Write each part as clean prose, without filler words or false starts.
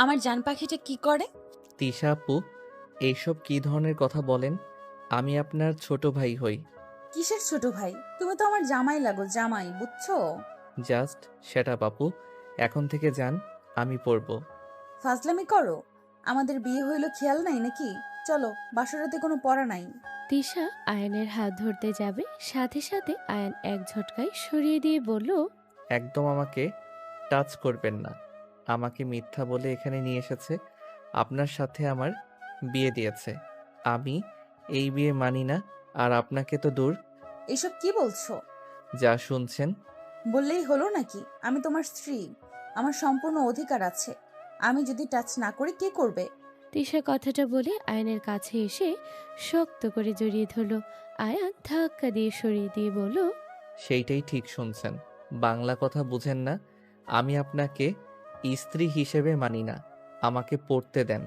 আমার জান পাখিটা কি করে? তিশা আপু, এইসব কী ধরনের কথা বলেন? আমি আপনার ছোট ভাই হই। কিসের ছোট ভাই? তুমি তো আমার জামাই লাগো, জামাই, বুঝছো? জাস্ট সেট আপ আপু। এখন থেকে যান, আমি পড়ব। ফাজলামি করো? আমাদের বিয়ে হইলো খেয়াল নাই নাকি? চলো, বাসরাতে কোনো পড়া নাই। তিশা আয়ানের হাত ধরতে যাবে, সাথে সাথে আয়ান এক ঝটকায় সরিয়ে দিয়ে বলল, একদম আমাকে টাচ করবেন না। আমাকে মিথ্যা বলে এখানে নিয়ে এসেছে, আপনার সাথে আমার বিয়ে দিয়েছে। আমি এই বিয়ে মানি না। আর আপনাকে তো দূর। এসব কি বলছো? যা শুনছেন। বললেই হলো নাকি? আমি তোমার স্ত্রী, আমার সম্পূর্ণ অধিকার আছে। আমি যদি টাচ না করি কে করবে? তিশা কথাটা বলে আয়ানের কাছে এসে শক্ত করে জড়িয়ে ধরল। আয়ান ধাক্কা দিয়ে সরিয়ে দিয়ে বলল, সেইটাই ঠিক শুনছেন। বাংলা কথা বুঝেন না। আমি আপনাকে স্ত্রী হিসেবে মানি না। আমাকে পড়তে দেন,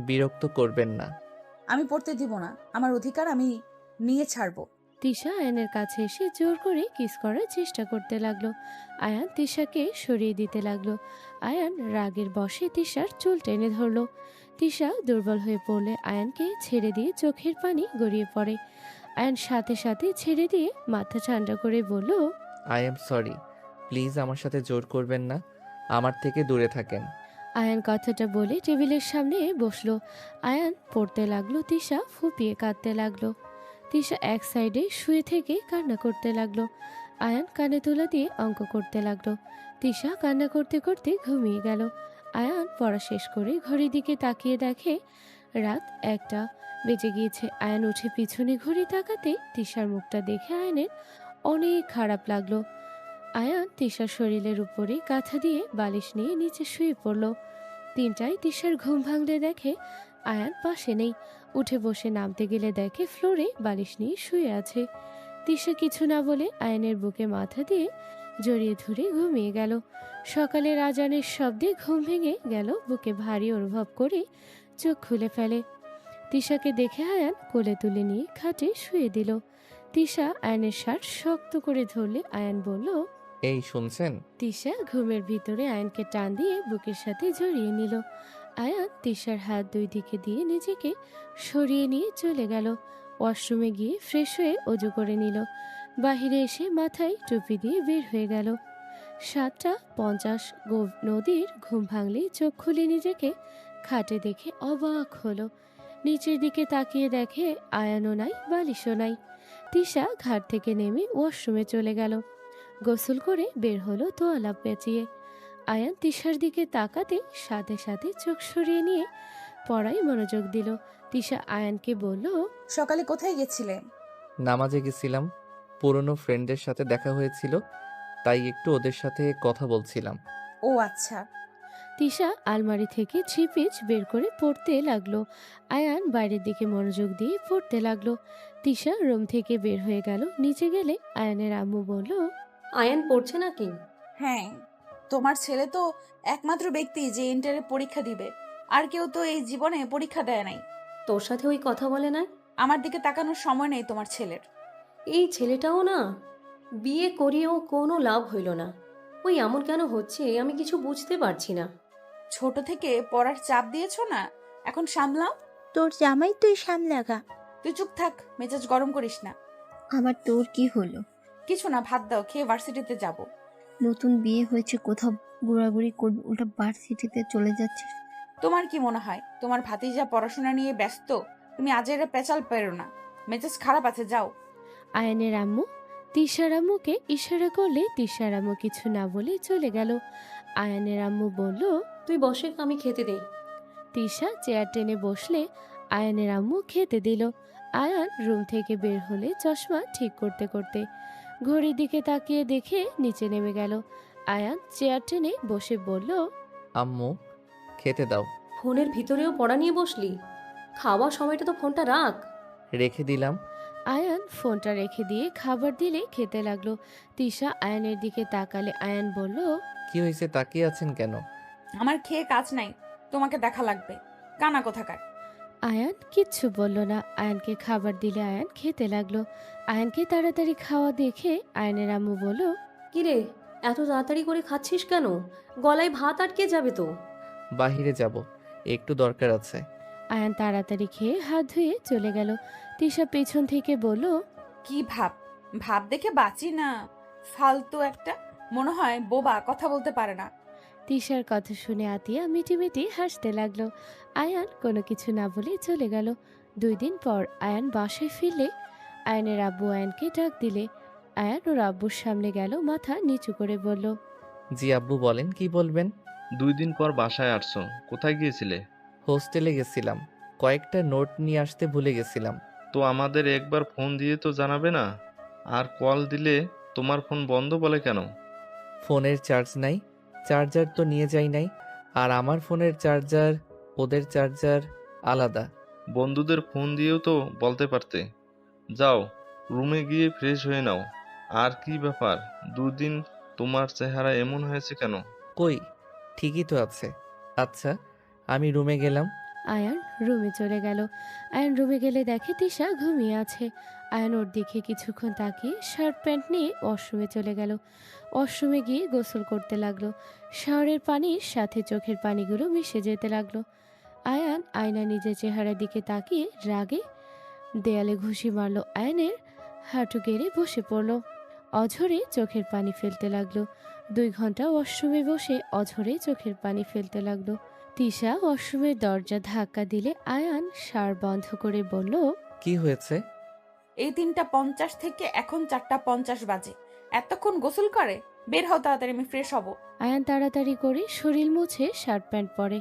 বিরক্ত করবেন না। আমি পড়তে দিব না, আমার অধিকার আমি নিয়ে ছাড়বো। তিশা আয়ানের কাছে এসে জোর করে কিস করার চেষ্টা করতে লাগলো। আয়ান তিশাকে সরিয়ে দিতে লাগলো। আয়ান রাগের বশে তিশার চুল টেনে ধরলো। তিশা দুর্বল হয়ে পড়লে আয়ানকে ছেড়ে দিয়ে চোখের পানি গড়িয়ে পড়ে। আয়ান সাথে সাথে ছেড়ে দিয়ে মাথা ঠান্ডা করে বলল, আই এম সরি। প্লিজ আমার সাথে জোর করবেন না। আমার থেকে দূরে থাকেন। আয়ান কথাটা বলে টেবিলের সামনে বসলো। আয়ান পড়তে লাগলো, তিশা ফুপিয়ে কাঁদতে লাগলো। তিশা এক সাইডে শুয়ে থেকে কান্না করতে লাগলো। আয়ান কানে তুলা দিয়ে অঙ্ক করতে লাগলো। তিশা কান্না করতে করতে ঘুমিয়ে গেল। আয়ান পড়া শেষ করে ঘড়ির দিকে তাকিয়ে দেখে রাত 1টা বেজে গিয়েছে। আয়ান উঠে পিছনে ঘড়ি তাকাতে তিশার মুখটা দেখে আয়ানের অনেক খারাপ লাগলো। আয়ান তিশার শরীরের উপরে কাঁথা দিয়ে বালিশ নিয়ে নিচে শুয়ে পড়ল। 3টায় তিশার ঘুম ভাঙলে দেখে আয়ান পাশে নেই। উঠে বসে নামতে গেলে দেখে ফ্লোরে বালিশ নিয়ে শুয়ে আছে। তিশা কিছু না বলে আয়ানের বুকে মাথা দিয়ে জড়িয়ে ধরে ঘুমিয়ে গেল। সকালের আজানের শব্দে ঘুম ভেঙে গেল, বুকে ভারী অনুভব করে চোখ খুলে ফেলে। তিশাকে দেখে আয়ান কোলে তুলে নিয়ে খাটে শুয়ে দিল। তিশা আয়ানের শার্ট শক্ত করে ধরলে আয়ান বলল, এই শুনছেন? তিশা ঘুমের ভিতরে আয়ানকে টান দিয়ে বুকের সাথে জড়িয়ে নিল। আয়ান তিশার হাত দুই দিকে দিয়ে নিজেকে সরিয়ে নিয়ে চলে গেল। ওয়াশরুমে গিয়ে ফ্রেশ হয়ে অজু করে নিল। বাহিরে এসে মাথায় টুপি দিয়ে বের হয়ে গেল। 7টা 50 নদীর ঘুম ভাঙলে চোখ খুলে নিজেকে খাটে দেখে অবাক হলো। নিচের দিকে তাকিয়ে দেখে আয়ানও নাই, বালিশও নাই। তিশা ঘাট থেকে নেমে ওয়াশরুমে চলে গেল। গোসল করে বের হলো তোয়ালা পেঁচিয়ে। আয়ান তিশার দিকে তাকাতে সাথে সাথে চোখ সরিয়ে নিয়ে পড়ায় মনোযোগ দিল। তিশা আয়ানকে বলল, সকালে কোথায় গেছিলে? নামাজে গেছিলাম। পুরনো ফ্রেন্ডের সাথে দেখা হয়েছিল, তাই একটু ওদের সাথে কথা বলছিলাম। ও আচ্ছা। তিশা আলমারি থেকে 3 পিস বের করে পড়তে লাগলো। আয়ান বাইরের দিকে মনোযোগ দিয়ে পড়তে লাগলো। তিশা রুম থেকে বের হয়ে গেল। নিচে গেলে আয়ানের আম্মু বলল, আয়ান পড়ছে নাকি? হ্যাঁ, তোমার ছেলে তো একমাত্র ব্যক্তি যে ইন্টারে পরীক্ষা দিবে। আর কেউ তো এই জীবনে পরীক্ষা দেয় নাই। তোর সাথে ওই কথা বলে নাই? আমার দিকে তাকানোর সময় নেই তোমার ছেলের। এই ছেলেটাও না, বিয়ে করিয়েও কোনো লাভ হইল না। ওই এমন কেন হচ্ছে আমি কিছু বুঝতে পারছি না। ছোট থেকে পড়ার চাপ দিয়েছো না, এখন সামলাও। তোর জামাই তুই সামলাগা। তুই চুপ থাক, মেজাজ গরম করিস না। আমার তোর কি হলো? কিছু না, ভাত দাও, খেয়ে ভার্সিটিতে যাব। নতুন বিয়ে হয়েছে, কোথাও ঘোরাঘুরি করবি, ওটা ভার্সিটিতে চলে যাচ্ছিস? তোমার কি মনে হয় তোমার ভাতিজা পড়াশোনা নিয়ে ব্যস্ত? তুমি আজেরে পেঁচাল পেরো না, মেজাজ খারাপ আছে, যাও। আয়ানের আম্মু তিশার আম্মুকে ইশারা করলে তিশার আম্মু কিছু না বলে চলে গেল। আয়ানের আম্মু বলল, তুই বসে, আমি খেতে দেই। তিশা চেয়ার টেনে বসলে আয়ানের আম্মু খেতে দিল। আয়ান রুম থেকে বের হলে চশমা ঠিক করতে করতে ঘড়ির দিকে তাকিয়ে দেখে নিচে নেমে গেল। আয়ান চেয়ার টেনে বসে বলল, আম্মু, খেতে দাও। ফোনের ভিতরেও পড়া নিয়ে বসলি? খাওয়ার সময়টা তো ফোনটা রাখ। রেখে দিলাম। আয়ান ফোনটা রেখে দিয়ে খাবার দিলে খেতে লাগলো। তিশা আয়ানের দিকে তাকালে আয়ান বলল, কি হয়েছে, তাকিয়ে আছেন কেন? আমার খেয়ে কাজ নাই, তোমাকে দেখা লাগবে, কানা কোথাকার। আয়ান কিচ্ছু বলল না। আয়ানকে খাবার দিলে আয়ান খেতে লাগলো। আয়ানকে তাড়াতাড়ি খাওয়া দেখে আয়ানের আম্মু বলল, কিরে, এত তাড়াতাড়ি করে খাচ্ছিস কেন? গলায় ভাত আটকে যাবে তো। বাহিরে যাব, একটু দরকার আছে। আয়ান তাড়াতাড়ি খেয়ে হাত ধুয়ে চলে গেল। তিশা পেছন থেকে বলল, কি ভাব? ভাব দেখে বাঁচি না, ফালতু একটা। মনে হয় বোবা, কথা বলতে পারে না। তিশার কথা শুনে আতিয়া মিটিমিটি হাসতে লাগলো। আয়ান কোনো কিছু না বলে চলে গেল। 2 দিন পর আয়ান বাসায় ফিরলে আয়ানের আব্বু আয়ানকে ডাক দিলে। আয়ান ওর আব্বুর সামনে গেল, মাথা নিচু করে বলল, জি আব্বু, বলেন কি বলবেন? 2 দিন পর বাসায় আসছো, কোথায় গিয়েছিলে? হোস্টেলে গেছিলাম, কয়েকটা নোট নিয়ে আসতে ভুলে গেছিলাম। তো আমাদের একবার ফোন দিয়ে তো জানাবে না? আর কল দিলে তোমার ফোন বন্ধ বলে কেন? ফোনের চার্জ নাই, চার্জার তো নিয়ে যাই নাই। আর আমার ফোনের চার্জার, ওদের চার্জার আলাদা। বন্ধুদের ফোন দিয়েও তো বলতে পারতে। যাও, রুমে গিয়ে ফ্রেশ হয়ে নাও। আর কি ব্যাপার, 2 দিন তোমার চেহারা এমন হয়েছে কেন? কই, ঠিকই তো আছে। আচ্ছা, আমি রুমে গেলাম। আয়ান রুমে চলে গেল। আয়ান রুমে গেলে দেখে তিশা ঘুমিয়ে আছে। আয়ান ওর দিকে কিছুক্ষণ তাকিয়ে শার্ট প্যান্ট নিয়ে ওয়াশরুমে চলে গেল। ওয়াশরুমে গিয়ে গোসল করতে লাগলো। শাওয়ারের পানির সাথে চোখের পানিগুলো মিশে যেতে লাগলো। আয়ান আয়না নিজের চেহারার দিকে তাকিয়ে রাগে দেয়ালে ঘুষি মারল। আয়ানের হাঁটু গেড়ে বসে পড়ল। অঝরে চোখের পানি ফেলতে লাগলো। 2 ঘন্টা ওয়াশরুমে বসে অঝরে চোখের পানি ফেলতে লাগলো। তিশা ওয়াশরুমের দরজা ধাক্কা দিলে আয়ান সার বন্ধ করে বলল, কি হয়েছে? এই 3:50 থেকে এখন 4:50 বাজে, এতক্ষণ গোসল করে? বের হও তাড়াতাড়ি, আমি ফ্রেশ হব। আয়ান তাড়াতাড়ি করে শরীর মুছে শার্ট প্যান্ট পরে।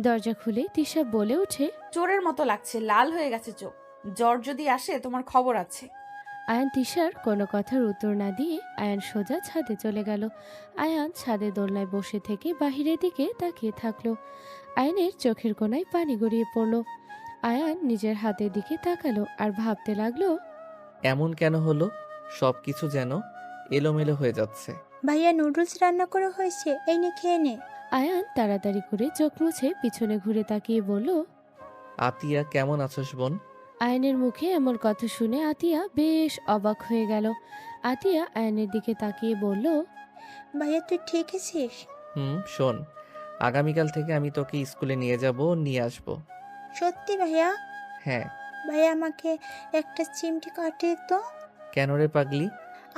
দরজা খুলে তিশা বলে ওঠে, চোরের মতো লাগছে, লাল হয়ে গেছে চোখ। জ্বর যদি আসে তোমার খবর আছে। আয়ান তিশার কোনো কথার উত্তর না দিয়ে আয়ান সোজা ছাদে চলে গেল। আয়ান ছাদে দোলনায় বসে থেকে বাহিরের দিকে তাকিয়ে থাকলো। আয়ানের চোখের কোণায় পানি গড়িয়ে পড়ল। আয়ান নিজের হাতের দিকে তাকালো আর ভাবতে লাগলো, এমন কেন হলো? সব কিছু যেন এলোমেলো হয়ে যাচ্ছে। ভাইয়া নুডলস রান্না করা হয়েছে, এই নে খেয়ে নে। আয়ান তাড়াতাড়ি করে চোখ মুছে পিছনে ঘুরে তাকিয়ে বলল, আতিয়া, কেমন আছোস বোন? আয়নের মুখে এমন কথা শুনে আতিয়া বেশ অবাক হয়ে গেল। আতিয়া আয়নের দিকে তাকিয়ে বলল, ভাইয়া তুই ঠিক আছিস? শোন, আগামীকাল থেকে আমি তোকে স্কুলে নিয়ে যাব, নিয়ে আসব। সত্যি ভাইয়া? হ্যাঁ। ভাইয়া আমাকে একটা চিমটি কাটিয়ে তো। কেন রে পাগলি?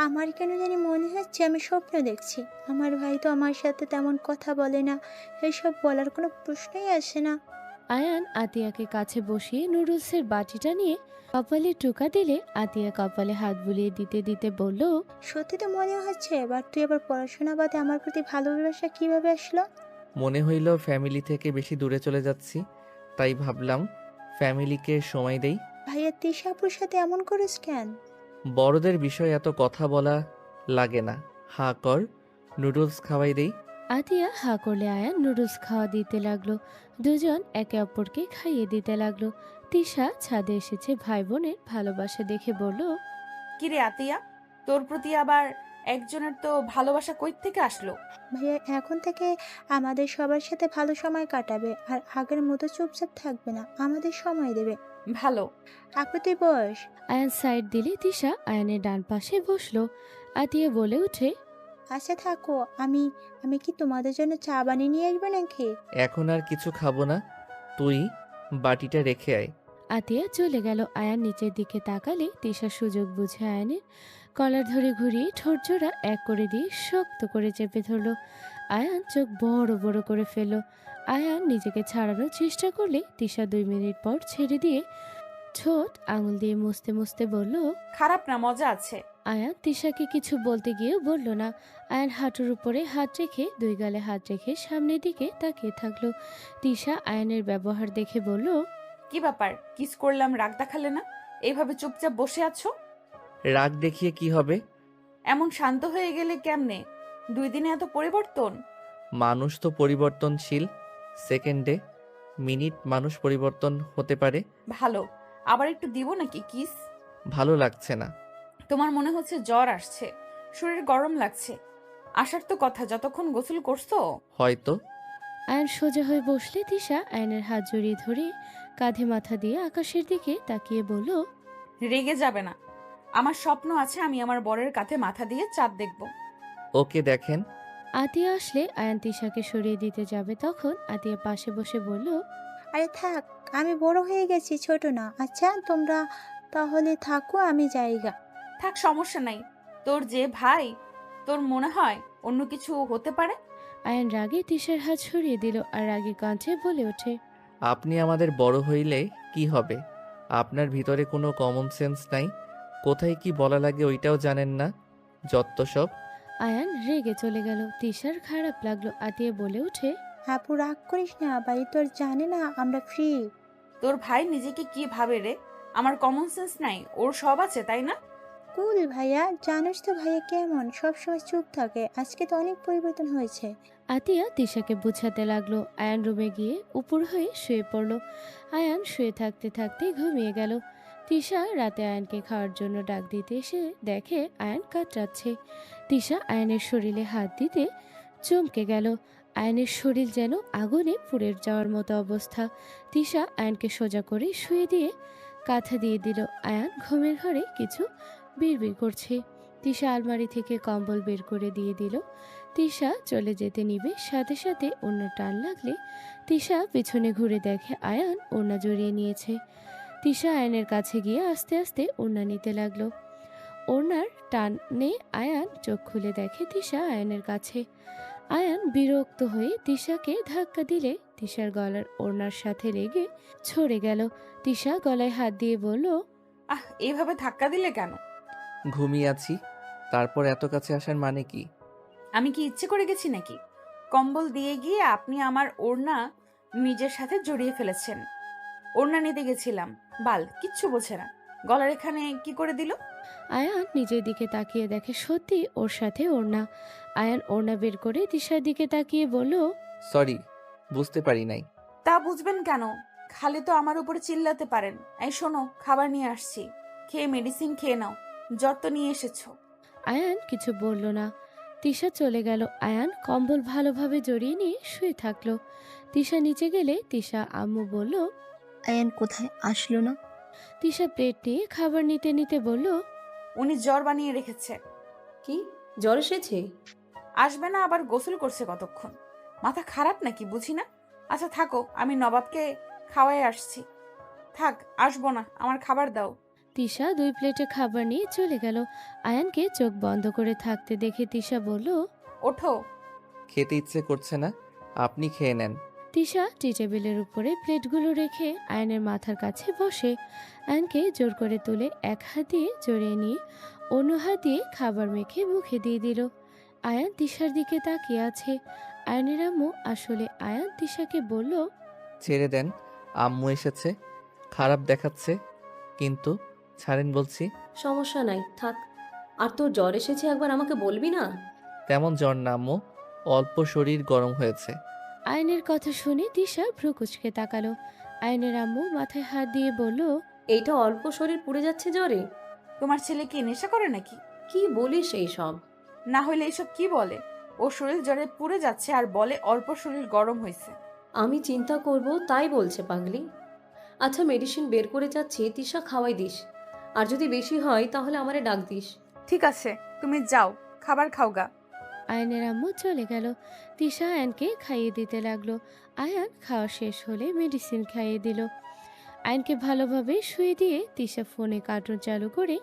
আমার কেন জানি মনে হচ্ছে আমি স্বপ্ন দেখছি। আমার ভাই তো আমার সাথে তেমন কথা বলে না, এসব বলার কোনো প্রশ্নই আসে না। আয়ান আতিয়াকে কাছে বসিয়ে নুডলসের বাটিটা নিয়ে কপালে টোকা দিলে আতিয়া কপালে হাত বুলিয়ে দিতে দিতে বলল, সত্যি তো মনে হচ্ছে, এবার তুই আবার পড়াশোনা বাদে আমার প্রতি ভালোবাসা কিভাবে আসলো? মনে হইল ফ্যামিলি থেকে বেশি দূরে চলে যাচ্ছি, তাই ভাবলাম ফ্যামিলিকে সময় দেই। ভাইয়া তিশাপুর সাথে এমন করিস কেন? বড়দের বিষয়ে এত কথা বলা লাগে না। হা কর, নুডলস খাওয়াই দেই। আতিয়া হা করলে আয়ান নুডলস খাওয়া দিতে লাগলো। দুজন একে অপরকে খাইয়ে দিতে লাগলো। তিশা ছাদে এসেছে ভাই বোনের ভালোবাসা দেখে বলল, কিরে আতিয়া, তোর প্রতি আবার একজনের তো ভালোবাসা কই থেকে আসলো? ভাইয়া এখন থেকে আমাদের সবার সাথে ভালো সময় কাটাবে, আর আগের মতো চুপচাপ থাকবে না, আমাদের সময় দেবে। ভালো। আপু তুই বস। আয়ান সাইড দিলে তিশা আয়ানের ডান পাশে বসলো। আতিয়া বলে উঠে, আচ্ছা থাকো, আমি আমি কি তোমাদের জন্য চা বানিয়ে নিয়ে আসবো নাকি? এখন আর কিছু খাবো না, তুই বাটিটা রেখে আয়। আতিয়া চলে গেল। আয়ান নিচের দিকে তাকালে তিশা সুযোগ বুঝে আয়ানের কলার ধরে ঘুরিয়ে ঠোঁট জোড়া এক করে দিয়ে শক্ত করে চেপে ধরলো। আয়ান চোখ বড় বড় করে ফেলল। আয়ান নিজেকে ছাড়ানোর চেষ্টা করলে তিশা 2 মিনিট পর ছেড়ে দিয়ে ঠোঁট আঙুল দিয়ে মুছতে মুছতে বলল, খারাপ না, মজা আছে। আয়ান তিশাকে কিছু বলতে গিয়েও বলল না। আয়ান হাঁটুর উপরে হাত রেখে 2 গালে হাত রেখে সামনের দিকে তাকিয়ে থাকলো। তিশা আয়ানের ব্যবহার দেখে বলল, কি ব্যাপার, কিস করলাম রাগ দেখালে না? এইভাবে চুপচাপ বসে আছো? রাগ দেখিয়ে কি হবে? এমন শান্ত হয়ে গেলে কেমনে? 2 দিনে এত পরিবর্তন? মানুষ তো পরিবর্তনশীল, সেকেন্ডে মিনিট মানুষ পরিবর্তন হতে পারে। ভালো। আবার একটু দিব নাকি কিস? ভালো লাগছে না। তোমার মনে হচ্ছে জ্বর আসছে, শরীর গরম লাগছে। আসার তো কথা, যতক্ষণ গোসল করছো। হয়তো। আয়ান সোজা হয়ে বসলে তিশা আয়নের হাত জড়িয়ে ধরে কাঁধে মাথা দিয়ে আকাশের দিকে তাকিয়ে বলল, রেগে যাবে না, আমার স্বপ্ন আছে আমি আমার বরের কাঁধে মাথা দিয়ে চাঁদ দেখব। ওকে দেখেন। আতিয়া আসলে আয়ান তিশাকে সরিয়ে দিতে যাবে, তখন আতিয়া পাশে বসে বলল, আরে থাক, আমি বড় হয়ে গেছি, ছোট না। আচ্ছা তোমরা তাহলে থাকো, আমি জায়গা। থাক, সমস্যা নাই। তোর যে ভাই, তোর মনে হয় অন্য কিছু হতে পারে? আয়ান রাগে তিশার হাত সরিয়ে দিল আর রাগী কণ্ঠে বলে ওঠে, আপনি আমাদের বড় হইলে কি হবে? আপনার ভিতরে কোনো কমন সেন্স নাই। কোথায় কি বলা লাগে ওইটাও জানেন না। যত্ত সব। আয়ান রেগে চলে গেল। তিশার খারাপ লাগলো। আতিয়া বলে ওঠে, আপু রাগ করিস না, বাড়ি তোর জানে না আমরা ফ্রি। তোর ভাই নিজেকে কি ভাবে রে? আমার কমন সেন্স নাই, ওর সব আছে, তাই না? কুল ভাইয়া, জানোস তো ভাইয়া কেমন, সবসময় চুপ থাকে। আজকে তো অনেক পরিবর্তন হয়েছে। আতিয়া তিশাকে বুঝাতে লাগলো। আয়ান রুমে গিয়ে উপর হয়ে শুয়ে পড়ল। আয়ান শুয়ে থাকতে থাকতে ঘুমিয়ে গেল। তিশা রাতে আয়ানকে খাওয়ার জন্য ডাক দিতে এসে দেখে আয়ান কাতরাচ্ছে। তিশা আয়ানের শরীরে হাত দিতে চমকে গেল। আয়ানের শরীর যেন আগুনে পুড়ে যাওয়ার মতো অবস্থা। তিশা আয়ানকে সোজা করে শুয়ে দিয়ে কাঁথা দিয়ে দিল। আয়ান ঘুমের ঘরে কিছু বিড়বিড় করছে। তিশা আলমারি থেকে কম্বল বের করে দিয়ে দিল। তিশা চলে যেতে নিবে, সাথে সাথে ওড়না টান লাগলে তিশা পিছনে ঘুরে দেখে আয়ান ওড়না জড়িয়ে নিয়েছে। তিশা আয়ানের কাছে গিয়ে আস্তে আস্তে ওড়না নিতে লাগলো। ওড়নার টানে আয়ান চোখ খুলে দেখে তিশা আয়ানের কাছে। আয়ান বিরক্ত হয়ে তিশাকে ধাক্কা দিলে তিশার গলার ওড়নার সাথে লেগে ছড়ে গেল। তিশা গলায় হাত দিয়ে বলল, এইভাবে ধাক্কা দিলে কেন? ঘুমিয়ে আছি। তারপর এত কাছে আসার মানে কি? আমি কি ইচ্ছে করে গেছি নাকি? কম্বল দিয়ে গিয়ে আপনি আমার ওড়না নিজের সাথে জড়িয়ে ফেলেছেন। ওড়না নিতে গেছিলাম। বাল কিচ্ছু বোঝে না। গলার এখানে কি করে দিল? আয়ান নিজের দিকে তাকিয়ে দেখে সত্যি ওর সাথে ওড়না। আয়ান ওড়না বের করে তিশার দিকে তাকিয়ে বলল, সরি, বুঝতে পারি নাই। তা বুঝবেন কেন? খালি তো আমার উপরে চিল্লাতে পারেন। এই শোনো, খাবার নিয়ে আসছি, খেয়ে মেডিসিন খেয়ে নাও। জ্বর তো নিয়ে এসেছো। আয়ান কিছু বলল না। তিশা চলে গেল। আয়ান কম্বল ভালোভাবে জড়িয়ে নিয়ে শুয়ে থাকলো। তিশা নিচে গেলে তিশা আম্মু বলল, আয়ান কোথায়, আসলো না? তিশা প্লেট নিয়ে খাবার নিতে নিতে বলল, উনি জ্বর বানিয়ে রেখেছে। কি, জ্বর এসেছে? আসবে না, আবার গোসল করছে কতক্ষণ। মাথা খারাপ নাকি বুঝি না। আচ্ছা থাকো, আমি নবাবকে খাওয়াই আসছি। থাক, আসবো না, আমার খাবার দাও। তিশা 2 প্লেটে খাবার নিয়ে চলে গেল। আয়ানকে চোখ বন্ধ করে থাকতে দেখে তিশা বলল, ওঠো। খেতে ইচ্ছে করছে না, আপনি খেয়ে নেন। তিশা টি টেবিলের উপরে প্লেটগুলো রেখে আয়নের মাথার কাছে বসে। আয়নকে জোর করে তুলে এক হাত দিয়ে জড়িয়ে নিয়ে অন্য হাত দিয়ে খাবার মেখে মুখে দিয়ে দিল। আয়ান তিশার দিকে তাকিয়ে আছে। আয়নের আম্মু আসলে আয়ান তিশাকে বলল, ছেড়ে দেন, আম্মু এসেছে। খারাপ দেখাচ্ছে, কিন্তু ছাড়েন বলছি। সমস্যা নাই, থাক। আর তোর জ্বর এসেছে একবার আমাকে বলবি না? তেমন জ্বর না আম্মু, অল্প শরীর গরম হয়েছে। আয়নের কথা শুনে তিশা ভ্রু কুঁচকে তাকালো। আয়নের আম্মু মাথায় হাত দিয়ে বলল, এইটা অল্প শরীর পুড়ে যাচ্ছে জ্বরে? তোমার ছেলে কি নেশা করে নাকি? কি বলিস এই সব? না হলে এসব কি বলে? ও শরীর জ্বরে পুড়ে যাচ্ছে আর বলে অল্প শরীর গরম হয়েছে। আমি চিন্তা করব তাই বলছে পাগলি। আচ্ছা মেডিসিন বের করে যাচ্ছি, তিশা খাওয়াই দিস। আর যদি বেশি হয় তাহলে আমারে ডাক দিস। ঠিক আছে, তুমি যাও, খাবার খাওগা। আয়নের আম্মু চলে গেল। তিশা আয়নকে খাইয়ে দিতে লাগলো। আয়ান খাওয়া শেষ হলে মেডিসিন খাইয়ে দিল। আয়নকে ভালোভাবে শুয়ে দিয়ে তিশা ফোনে কার্টুন চালু করে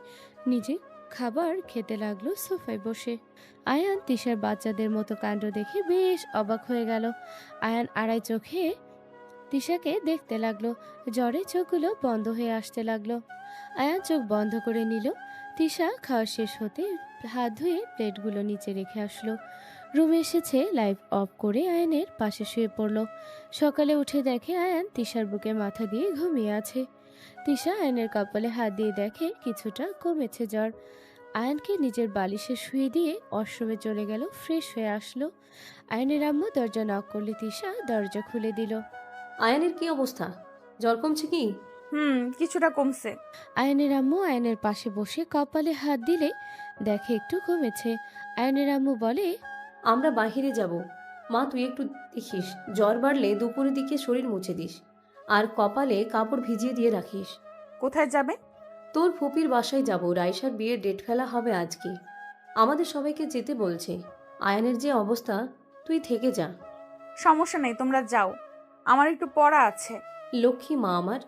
নিজে খাবার খেতে লাগলো সোফায় বসে। আয়ান তিশার বাচ্চাদের মতো কাণ্ড দেখে বেশ অবাক হয়ে গেল। আয়ান আড়াই চোখে তিশাকে দেখতে লাগলো। জ্বরে চোখগুলো বন্ধ হয়ে আসতে লাগলো। আয়ান চোখ বন্ধ করে নিল। তিশা খাওয়া শেষ হতে হাত ধুয়ে প্লেটগুলো নিচে রেখে আসলো। রুমে এসেছে, লাইট অফ করে আয়ানের পাশে শুয়ে পড়ল। সকালে উঠে দেখে আয়ান তিশার বুকে মাথা দিয়ে ঘুমিয়ে আছে। তিশা আয়ানের কপালে হাত দিয়ে দেখে কিছুটা কমেছে জ্বর। আয়ানকে নিজের বালিশে শুয়ে দিয়ে ওয়াশরুমে চলে গেল, ফ্রেশ হয়ে আসলো। আয়ানের আম্মু দরজা নক করলে তিশা দরজা খুলে দিল। আয়ানের কি অবস্থা? জ্বর কমছে কি? কিছুটা কমছে। আয়নের আম্মু আয়নের পাশে বসে কপালে হাত দিলে দেখে একটু কমেছে। আয়নের আম্মু বলে, আমরা বাহিরে যাব। মা তুই একটু দেখিস, জ্বর বাড়লে দুপুরের দিকে শরীর মুছে দিস। আর কপালে কাপড় ভিজিয়ে দিয়ে রাখিস। কোথায় যাবে? তোর ফুপির বাসায় যাব, রাইসার বিয়ের ডেট ফেলা হবে আজকে। আমাদের সবাইকে যেতে বলছে। আয়ানের যে অবস্থা, তুই থেকে যা। সমস্যা নেই, তোমরা যাও, আমার একটু পড়া আছে। লক্ষ্মী মা আমার।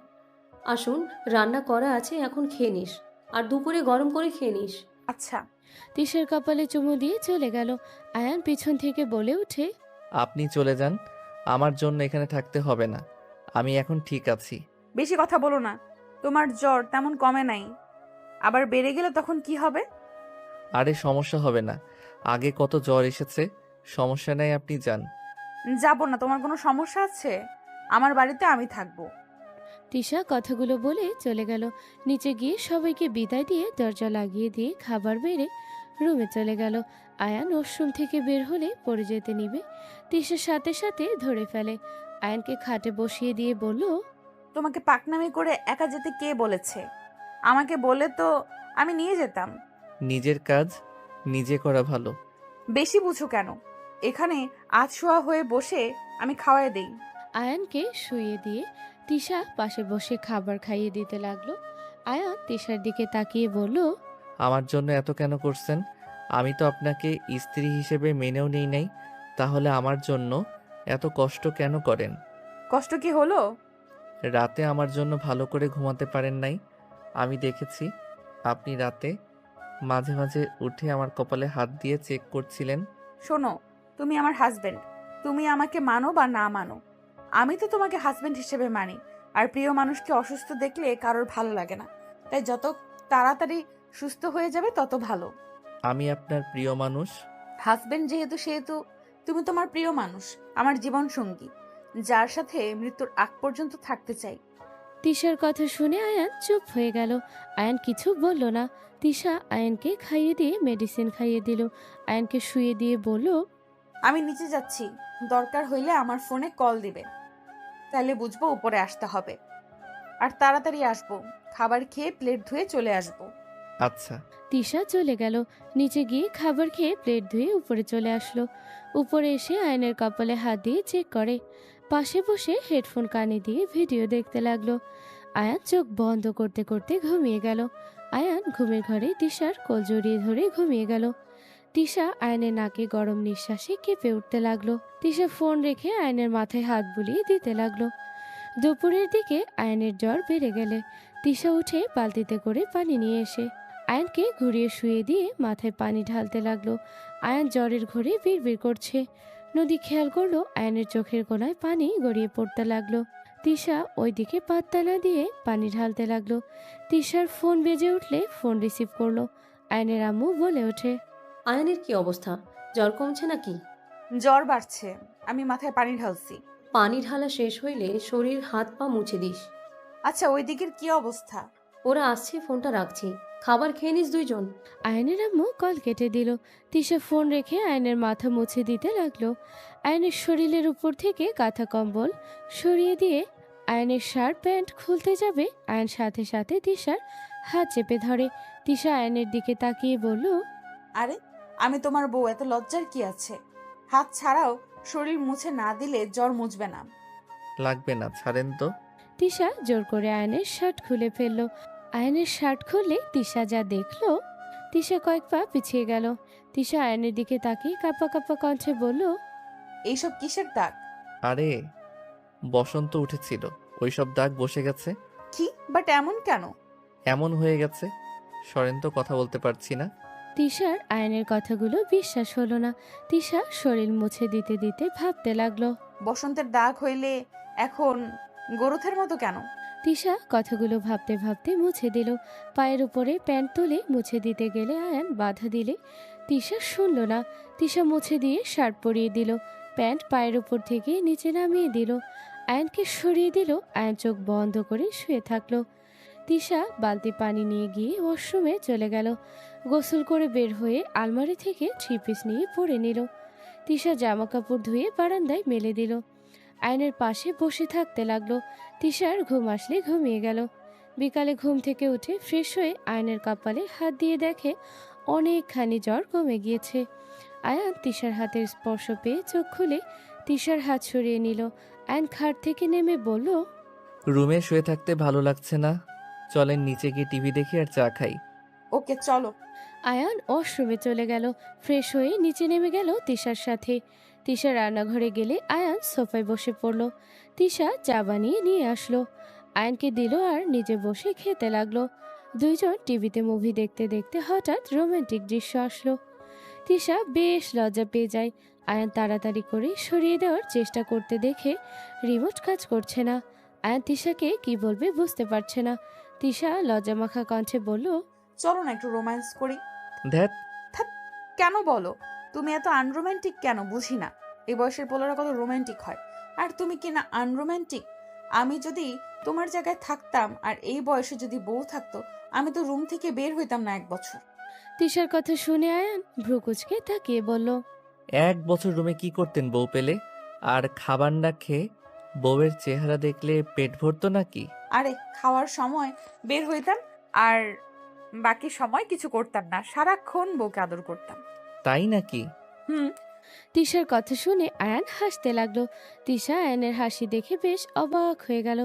আসুন, রান্না করা আছে, এখন খেয়ে নিস। আর দুপুরে গরম করে খেয়ে নিস। আচ্ছা। তিশার কপালে চুমু দিয়ে চলে গেল। আয়ান পিছন থেকে বলে ওঠে, আপনি চলে যান, আমার জন্য এখানে থাকতে হবে না, আমি এখন ঠিক আছি। বেশি কথা বলো না, তোমার জ্বর তেমন কমে নাই, আবার বেড়ে গেলে তখন কি হবে? আরে সমস্যা হবে না, আগে কত জ্বর এসেছে, সমস্যা নাই, আপনি যান। যাব না, তোমার কোনো সমস্যা আছে? আমার বাড়িতে আমি থাকবো। তিশা কথাগুলো বলে চলে গেল। নিচে গিয়ে সবাইকে বিদায় দিয়ে দরজা লাগিয়ে দিয়ে খাবার বেড়ে রুমে চলে গেল। আয়ান ওয়াশরুম থেকে বের হলে পড়ে যেতে নিবে, তিশার সাথে সাথে ধরে ফেলে। আয়ানকে খাটে বসিয়ে দিয়ে বলল, তোমাকে পাকনামি করে একা যেতে কে বলেছে? আমাকে বলে তো আমি নিয়ে যেতাম। নিজের কাজ নিজে করা ভালো। বেশি বুঝো কেন? এখানে আধশোয়া হয়ে বসে আমি খাওয়াই দেই। আয়ানকে শুইয়ে দিয়ে তিশা পাশে বসে খাবার খাইয়ে দিতে লাগলো। আয়ান তিশার দিকে তাকিয়ে বলল, আমার জন্য এত কেন করছেন? আমি তো আপনাকে স্ত্রী হিসেবে মেনেও নেই নাই, তাহলে আমার জন্য এত কষ্ট কেন করেন? কষ্ট কি হলো? রাতে আমার জন্য ভালো করে ঘুমাতে পারেন নাই। আমি দেখেছি আপনি রাতে মাঝে মাঝে উঠে আমার কপালে হাত দিয়ে চেক করছিলেন। শোনো, তুমি আমার হাজবেন্ড, তুমি আমাকে মানো বা না মানো, আমি তো তোমাকে হাজবেন্ড হিসেবে মানি। আর প্রিয় মানুষকে অসুস্থ দেখলে কারোর ভালো লাগে না, তাই যত তাড়াতাড়ি সুস্থ হয়ে যাবে তত ভালো। আমি আপনার প্রিয় মানুষ। হাজবেন্ড যেহেতু সেহেতু তুমি তোমার প্রিয় মানুষ, আমার জীবন সঙ্গী, যার সাথে মৃত্যুর আগ পর্যন্ত থাকতে চাই। তিশার কথা শুনে আয়ান চুপ হয়ে গেল। আয়ান কিছু বলল না। তিশা আয়ানকে খাইয়ে দিয়ে মেডিসিন খাইয়ে দিল। আয়ানকে শুয়ে দিয়ে বলল, আমি নিচে যাচ্ছি, দরকার হইলে আমার ফোনে কল দিবে, তাহলে বুঝবো উপরে আসতে হবে। আর তাড়াতাড়ি আসবো, খাবার খেয়ে প্লেট ধুয়ে চলে আসবো। আচ্ছা। তিশা চলে গেল। নিচে গিয়ে খাবার খেয়ে প্লেট ধুয়ে উপরে চলে আসলো। উপরে এসে আয়নের কপালে হাত দিয়ে চেক করে। পাশে বসে হেডফোন কানে দিয়ে ভিডিও দেখতে লাগলো। আয়ান চোখ বন্ধ করতে করতে ঘুমিয়ে গেল। আয়ান ঘুমের ঘরে তিশার কোল জড়িয়ে ধরে ঘুমিয়ে গেল। তিশা আয়নের নাকে গরম নিঃশ্বাসে কেঁপে উঠতে লাগলো। তিশা ফোন রেখে আয়নের মাথায় হাত বুলিয়ে দিতে লাগলো। দুপুরের দিকে আয়নের জ্বর বেড়ে গেলে তিশা উঠে বালতিতে করে পানি নিয়ে এসে আয়নকে ঘুরিয়ে শুয়ে দিয়ে মাথায় পানি ঢালতে লাগলো। আয়ন জ্বরের ঘোরে বিড়বিড় করছে। নদী খেয়াল করলো আয়নের চোখের কোণায় পানি গড়িয়ে পড়তে লাগলো। তিশা ওইদিকে পাত্তা না দিয়ে পানি ঢালতে লাগলো। তিশার ফোন বেজে উঠলে ফোন রিসিভ করলো। আয়নের আম্মু বলে ওঠে, আয়ানের কি অবস্থা? জ্বর কমছে নাকি? জ্বর বাড়ছে, আমি মাথায় পানি ঢালছি। পানি ঢালা শেষ হইলে শরীর হাত পা মুছে দিস। আচ্ছা, ওই দিকের কি অবস্থা? ওরা আসছে, ফোনটা রাখছি। খাবার খেয়ে নিস দুইজন। আয়নের আম্মু কল কেটে দিল। তিশা ফোন রেখে আয়নের মাথা মুছে দিতে লাগলো। আয়নের শরীরের উপর থেকে কাঁথা কম্বল সরিয়ে দিয়ে আয়নের শার্ট প্যান্ট খুলতে যাবে, আয়ন সাথে সাথে তিশার হাত চেপে ধরে। তিশা আয়নের দিকে তাকিয়ে বলল, আরে, আমি তোমার বউ, এত লজ্জার কি আছে? হাত ছাড়াও, শরীর মুছে না দিলে জ্বর মুছবে না। লাগবে না, ছাড়েন তো। তিশা জোর করে আয়নের শার্ট খুলে ফেলল। আয়নের শার্ট খুললে তিশা যা দেখলো, তিশা কয়েক পা পিছিয়ে গেল। তিশা আয়নের দিকে তাকিয়ে কাঁপা কাঁপা কণ্ঠে বলল, এইসব কিসের দাগ? আরে বসন্ত উঠেছিল, ওইসব দাগ বসে গেছে। কি বাট এমন কেন? এমন হয়ে গেছে, সরেন তো, কথা বলতে পারছি না। তিশার আয়নের কথাগুলো বিশ্বাস হলো না। তিশা শরীর মুছে দিতে দিতে ভাবতে লাগলো। বসন্তের দাগ হইলে এখন গরুথের মতো কেন? তিশা কথাগুলো ভাবতে ভাবতে মুছে দিল। পায়ের উপরে প্যান্ট তুলে মুছে দিতে গেলে আয়ান বাধা দিলে তিশা শুনল না। তিশা মুছে দিয়ে শার্ট পরিয়ে দিল, প্যান্ট পায়ের উপর থেকে নিচে নামিয়ে দিল। আয়ানকে সরিয়ে দিল। আয়ান চোখ বন্ধ করে শুয়ে থাকলো। তিশা বালতি পানি নিয়ে গিয়ে ওয়াশরুমে চলে গেল। গোসল করে বের হয়ে আলমারি থেকে 3 পিস নিয়ে পরে নিল। তিশা জামা কাপড় ধুয়ে বারান্দায় মেলে দিল। আয়নের পাশে বসে থাকতে লাগলো। তিশার ঘুম আসলে ঘুমিয়ে গেল। বিকালে ঘুম থেকে উঠে ফ্রেশ হয়ে আয়নের কপালে হাত দিয়ে দেখে অনেকখানি জ্বর কমে গিয়েছে। আয়ান তিশার হাতের স্পর্শ পেয়ে চোখ খুলে তিশার হাত সরিয়ে নিল। আয়ন খাট থেকে নেমে বলল, রুমে শুয়ে থাকতে ভালো লাগছে না, চলেন নিচে গিয়ে টিভি দেখি আর চা খাই। ওকে চলো। আয়ান ওয়াশরুমে চলে গেল। ফ্রেশ হয়ে নিচে নেমে গেল তিশার সাথে। তিশা রান্নাঘরে গেলে আয়ান সোফায় বসে পড়ল। তিশা চা বানিয়ে নিয়ে আসলো, আয়ানকে দিল আর নিজে বসে খেতে লাগলো। দুইজন টিভিতে মুভি দেখতে দেখতে হঠাৎ রোমান্টিক দৃশ্য আসলো। তিশা বেশ লজ্জা পেয়ে যায়। আয়ান তাড়াতাড়ি করে সরিয়ে দেওয়ার চেষ্টা করতে দেখে রিমোট কাজ করছে না। আয়ান তিশাকে কি বলবে বুঝতে পারছে না। তিশা লজ্জামাখা কণ্ঠে বলল, চলো না একটু রোম্যান্স করি। ধ্যাত, থাক, কেন বলো? তুমি এত আনরোম্যান্টিক কেন বুঝি না। এই বয়সের পোলারা কত রোম্যান্টিক হয়, আর তুমি কি না আনরোম্যান্টিক? আমি যদি তোমার জায়গায় থাকতাম আর এই বয়সে যদি বউ থাকতো, আমি তো রুম থেকে বের হইতাম না 1 বছর। তিশার কথা শুনে আয়ান ভ্রুকুচকে তাকিয়ে বলল, 1 বছর রুমে কি করতেন বউ পেলে? আর খাবার না খেয়ে বউয়ের চেহারা দেখলে পেট ভরতো নাকি? আরে খাওয়ার সময় বের হইতাম, আর বাকি সময় কিছু করতাম না, সারাক্ষণ বউকে আদর করতাম। তাই নাকি? হুম। তিশার কথা শুনে আয়ান হাসতে লাগলো। তিশা আয়ানের হাসি দেখে বেশ অবাক হয়ে গেল।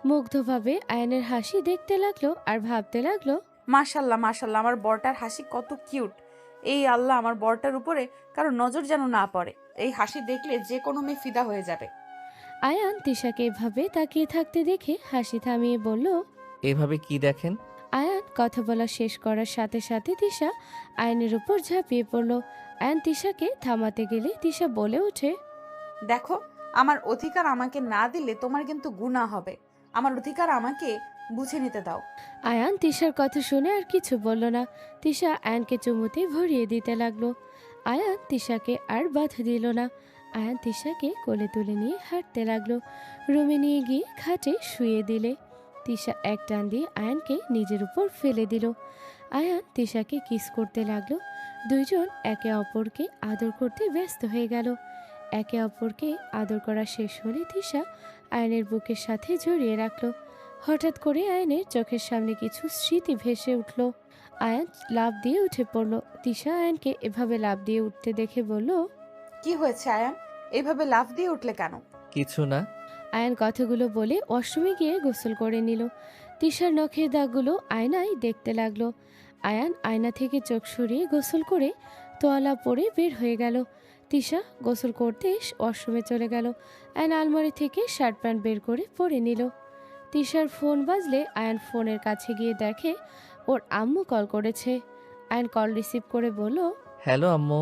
মুগ্ধভাবে আয়ানের হাসি দেখতে লাগলো আর ভাবতে লাগলো, মাশাল্লাহ মাশাল্লাহ, আমার বরটার হাসি কত কিউট। এই আল্লাহ, আমার বরটার উপরে কারো নজর যেন না পড়ে। এই হাসি দেখলে যে কোনো মেয়ে ফিদা হয়ে যাবে। আয়ান তিশাকে এভাবে তাকিয়ে থাকতে দেখে হাসি থামিয়ে বলল, এভাবে কি দেখেন? আয়ান কথা বলা শেষ করার সাথে সাথে তিশা আয়ানের উপর ঝাঁপিয়ে পড়ল। আয়ান তিশাকে থামাতে গেলে তিশা বলে ওঠে, দেখো, আমার অধিকার আমাকে না দিলে তোমার কিন্তু গুনাহ হবে। আমার অধিকার আমাকে বুঝে নিতে দাও। আয়ান তিশার কথা শুনে আর কিছু বলল না। তিশা আয়ানকে চুমুতে ভরিয়ে দিতে লাগলো। আয়ান তিশাকে আর বাধা দিল না। আয়ান তিশাকে কোলে তুলে নিয়ে হাঁটতে লাগলো। রুমে নিয়ে গিয়ে খাটে শুয়ে দিলে তিশা এক টান দিয়ে আয়ানকে নিজের উপর ফেলে দিল। আয়ান তিশাকে কিস করতে লাগলো। দুইজন একে অপরকে আদর করতে ব্যস্ত হয়ে গেল। একে অপরকে আদর করা শেষ হলে তিশা আয়ানের বুকের সাথে জড়িয়ে রাখলো। হঠাৎ করে আয়ানের চোখের সামনে কিছু স্মৃতি ভেসে উঠল। আয়ান লাফ দিয়ে উঠে পড়ল। তিশা আয়ানকে এভাবে লাফ দিয়ে উঠতে দেখে বলল, কি হয়েছে আয়ান, এইভাবে লাফ দিয়ে উঠলে কেন? কিছু না। আয়ান কথাগুলো বলে ওয়াশরুমে গিয়ে গোসল করে নিল। তিশার নখের দাগগুলো আয়নায় দেখতে লাগলো। আয়ান আয়না থেকে চোখ সরিয়ে গোসল করে তোয়ালা পরে বের হয়ে গেল। তিশা গোসল করতে ওয়াশরুমে চলে গেল। আয়ান আলমারি থেকে শার্ট প্যান্ট বের করে পরে নিল। তিশার ফোন বাজলে আয়ান ফোনের কাছে গিয়ে দেখে ওর আম্মু কল করেছে। আয়ান কল রিসিভ করে বলল, হ্যালো আম্মু।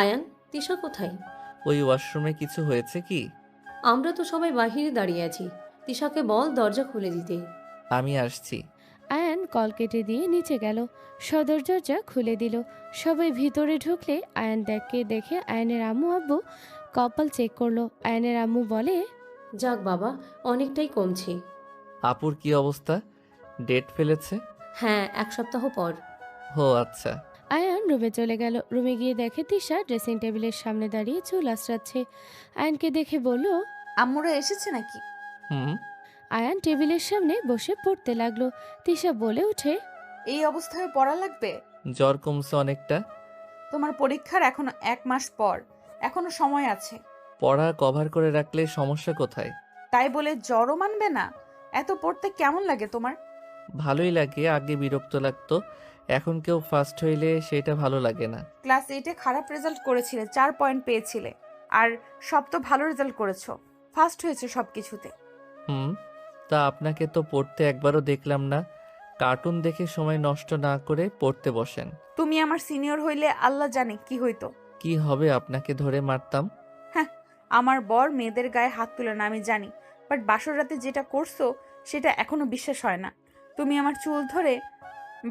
আয়ান, তিশা কোথায়? ওই ওয়াশরুমে কিছু হয়েছে কি? আমরা তো সবাই বাহিরে দাঁড়িয়ে আছি। তিশাকে বল দরজা খুলে দিতে। আমি আসছি। আয়ান কল কেটে দিয়ে নিচে গেল। সদর দরজা খুলে দিল। সবাই ভিতরে ঢুকলে আয়ান দেখে আয়ানের আম্মু আব্বু কপাল চেক করলো। আয়ানের আম্মু বলে, যাক বাবা, অনেকটাই কমছে। আপুর কি অবস্থা? ডেট ফেলেছে? হ্যাঁ, 1 সপ্তাহ পর। ও আচ্ছা। আয়ান রুমে চলে গেল। রুমে গিয়ে দেখে তিশা ড্রেসিং টেবিলের সামনে দাঁড়িয়ে চুল আঁচড়াচ্ছে। আয়ানকে দেখে বলল, আম্মুরা এসেছে নাকি? হুম। আয়ান টেবিলের সামনে বসে পড়তে লাগলো। তিশা বলে উঠে, এই অবস্থায় পড়া লাগবে? জ্বর কমছে অনেকটা। তোমার পরীক্ষার এখনো 1 মাস পর, এখনো সময় আছে। পড়া কভার করে রাখলে সমস্যা কোথায়? তাই বলে জ্বরও মানবে না? এত পড়তে কেমন লাগে তোমার? ভালোই লাগে, আগে বিরক্ত লাগতো, এখন কেউ ফার্স্ট হইলে সেটা ভালো লাগে না। ক্লাস 8-এ খারাপ রেজাল্ট করেছিলে, 4 পয়েন্ট পেয়েছিলে, আর সব তো ভালো রেজাল্ট করেছো, ফার্স্ট হয়েছে সব কিছুতে। হুম। তা আপনাকে তো পড়তে একবারও দেখলাম না। কার্টুন দেখে সময় নষ্ট না করে পড়তে বসেন। তুমি আমার সিনিয়র হইলে আল্লাহ জানে কি হইতো। কি হবে, আপনাকে ধরে মারতাম। হ্যাঁ, আমার বর মেয়েদের গায়ে হাত তুলে না আমি জানি, বাট বাসর রাতে যেটা করছো সেটা এখনো বিশ্বাস হয় না। তুমি আমার চুল ধরে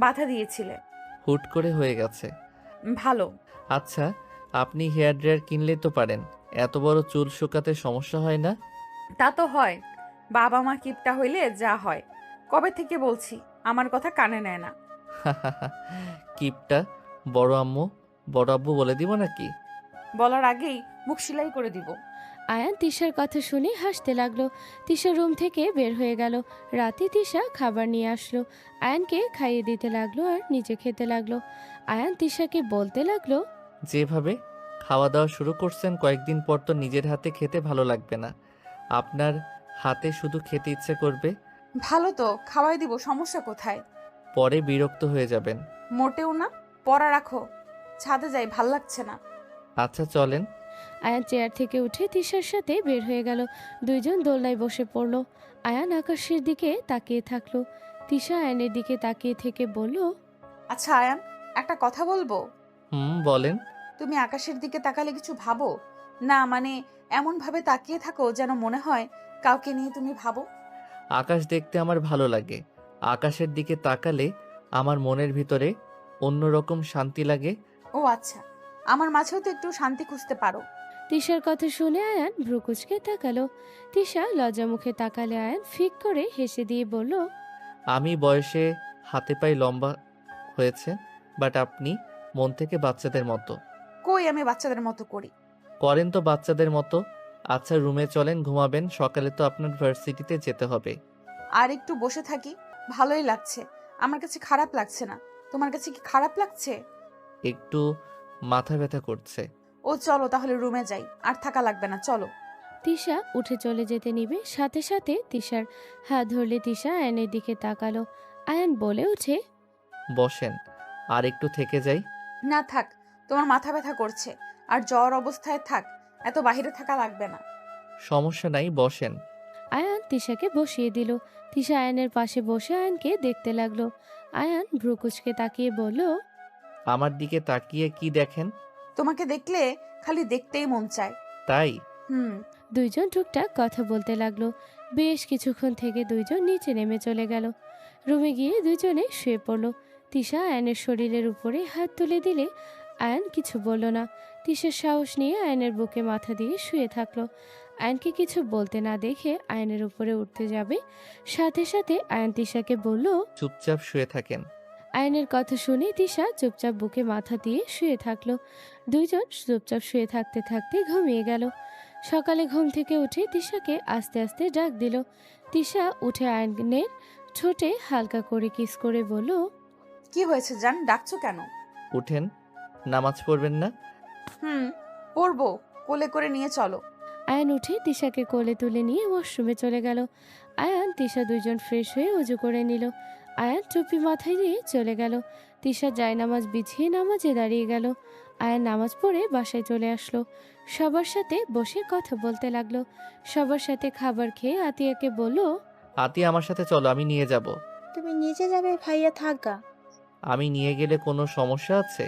বাধা দিয়েছিলে। হুট করে হয়ে গেছে। ভালো। আচ্ছা, আপনি হেয়ার ড্রায়ার কিনলে তো পারেন, এত বড় চুল শুকাতে সমস্যা হয় না? তা তো হয়, বাবা মা কিপটা হইলে যা হয়। কবে থেকে বলছি, আমার কথা কানে নেয় না। কিপটা? বড় আম্মু, বড় আব্বু বলে দিব নাকি? বলার আগেই মুখ সেলাই করে দিব। আয়ান তিশার কথা শুনে হাসতে লাগলো। তিশা রুম থেকে বের হয়ে গেল। রাতে তিশা খাবার নিয়ে আসলো। আয়ানকে খাইয়ে দিতে লাগলো আর নিজে খেতে লাগলো। আয়ান তিশাকে বলতে লাগলো, যেভাবে খাওয়া দাওয়া শুরু করছেন, কয়েকদিন পর তো নিজের হাতে খেতে ভালো লাগবে না, আপনার হাতে শুধু খেতে ইচ্ছে করবে। ভালো তো, খাওয়াই দিব, সমস্যা কোথায়? পরে বিরক্ত হয়ে যাবেন। মোটেও না। পড়া রাখো, ছাদে যাই, ভাল লাগছে না। আচ্ছা চলেন। আয়ান চেয়ার থেকে উঠে তিশার সাথে বের হয়ে গেল। দুইজন দোলনায় বসে পড়ল। আয়ান আকাশের দিকে তাকিয়ে থাকলো। তিশা আয়ানের দিকে তাকিয়ে থেকে বলল, আচ্ছা আয়ান, একটা কথা বলবো? বলেন। তুমি আকাশের দিকে তাকালে কিছু ভাবো? না মানে এমন ভাবে তাকিয়ে থাকো যেন মনে হয় কাউকে নিয়ে তুমি ভাবো। আকাশ দেখতে আমার ভালো লাগে। আকাশের দিকে তাকালে আমার মনের ভিতরে অন্যরকম শান্তি লাগে। ও আচ্ছা, আমার মাঝেও তো একটু শান্তি খুঁজতে পারো। তিশার কথা শুনে আয়ান ভ্রুকুচকে তাকালো। তিশা লজ্জা মুখে তাকালে আয়ান ফিক করে হেসে দিয়ে বলল, আমি বয়সে হাতে পায়ে লম্বা হয়েছে, বাট আপনি মন থেকে বাচ্চাদের মতো। কই আমি বাচ্চাদের মতো করি? করেন তো বাচ্চাদের মতো। আচ্ছা রুমে চলেন, ঘুমাবেন, সকালে তো আপনার ভার্সিটিতে যেতে হবে। আর একটু বসে থাকি, ভালোই লাগছে। আমার কাছে খারাপ লাগছে না। তোমার কাছে কি খারাপ লাগছে? একটু মাথা ব্যথা করছে। ও চলো তাহলে রুমে যাই, আর থাকা লাগবে না, চলো। তিশা উঠে চলে যেতে নিবে, সাথে সাথে তিশার হাত ধরলে তিশা আয়ানের দিকে তাকালো। আয়ান বলে ওঠে, বসেন, আর একটু থেকে যাই। না থাক, তোমার মাথা ব্যথা করছে, আর জ্বর অবস্থায় থাক, এত বাহিরে থাকা লাগবে না। সমস্যা নাই, বসেন। আয়ান তিশাকে বসিয়ে দিল। তিশা আয়ানের পাশে বসে আয়ানকে দেখতে লাগলো। আয়ান ভ্রুকুচকে তাকিয়ে বলল, আমার দিকে তাকিয়ে কি দেখেন? তোমাকে দেখলে খালি দেখতেই মন চায়। তাই? হুম। দুইজন টুকটাক কথা বলতে লাগলো। বেশ কিছুক্ষণ থেকে দুইজন নিচে নেমে চলে গেল। রুমে গিয়ে দুইজনে শুয়ে পড়ল। তিশা আয়ানের শরীরের উপরে হাত তুলে দিলে আয়ান কিছু বলল না। তিশার সাহস নিয়ে আয়নের বুকে মাথা দিয়ে শুয়ে থাকলো। আয়নকে কিছু বলতে না দেখে আয়নের উপরে উঠতে যাবে, সাথে সাথে আয়ন তিশাকে বলল, চুপচাপ শুয়ে থাকেন। আয়নের কথা শুনে তিশা চুপচাপ বুকে মাথা দিয়ে শুয়ে থাকলো। দুইজন চুপচাপ শুয়ে থাকতে থাকতে ঘুমিয়ে গেল। সকালে ঘুম থেকে উঠে তিশাকে আস্তে আস্তে ডাক দিল। তিশা উঠে আয়নের ঠোঁটে হালকা করে কিস করে বলল, কি হয়েছে জান, ডাকছো কেন? উঠেন, নামাজ পড়বেন না? হুম, পড়বো, কোলে করে নিয়ে চলো। আয়ান উঠে তিশাকে কোলে তুলে নিয়ে ওয়াশরুমে চলে গেল। আয়ান তিশা দুইজন ফ্রেশ হয়ে উজু করে নিল। আয়ান টুপি মাথায় দিয়ে চলে গেল। তিশা জায়নামাজ বিছিয়ে নামাজে দাঁড়িয়ে গেল। আয়ান নামাজ পড়ে বাসায় চলে আসলো। সবার সাথে বসে কথা বলতে লাগলো। সবার সাথে খাবার খেয়ে আতিয়াকে বলল, আতি আমার সাথে চলো, আমি নিয়ে যাব। তুমি নিচে যাবে ভাইয়া, থাকা। আমি নিয়ে গেলে কোনো সমস্যা আছে?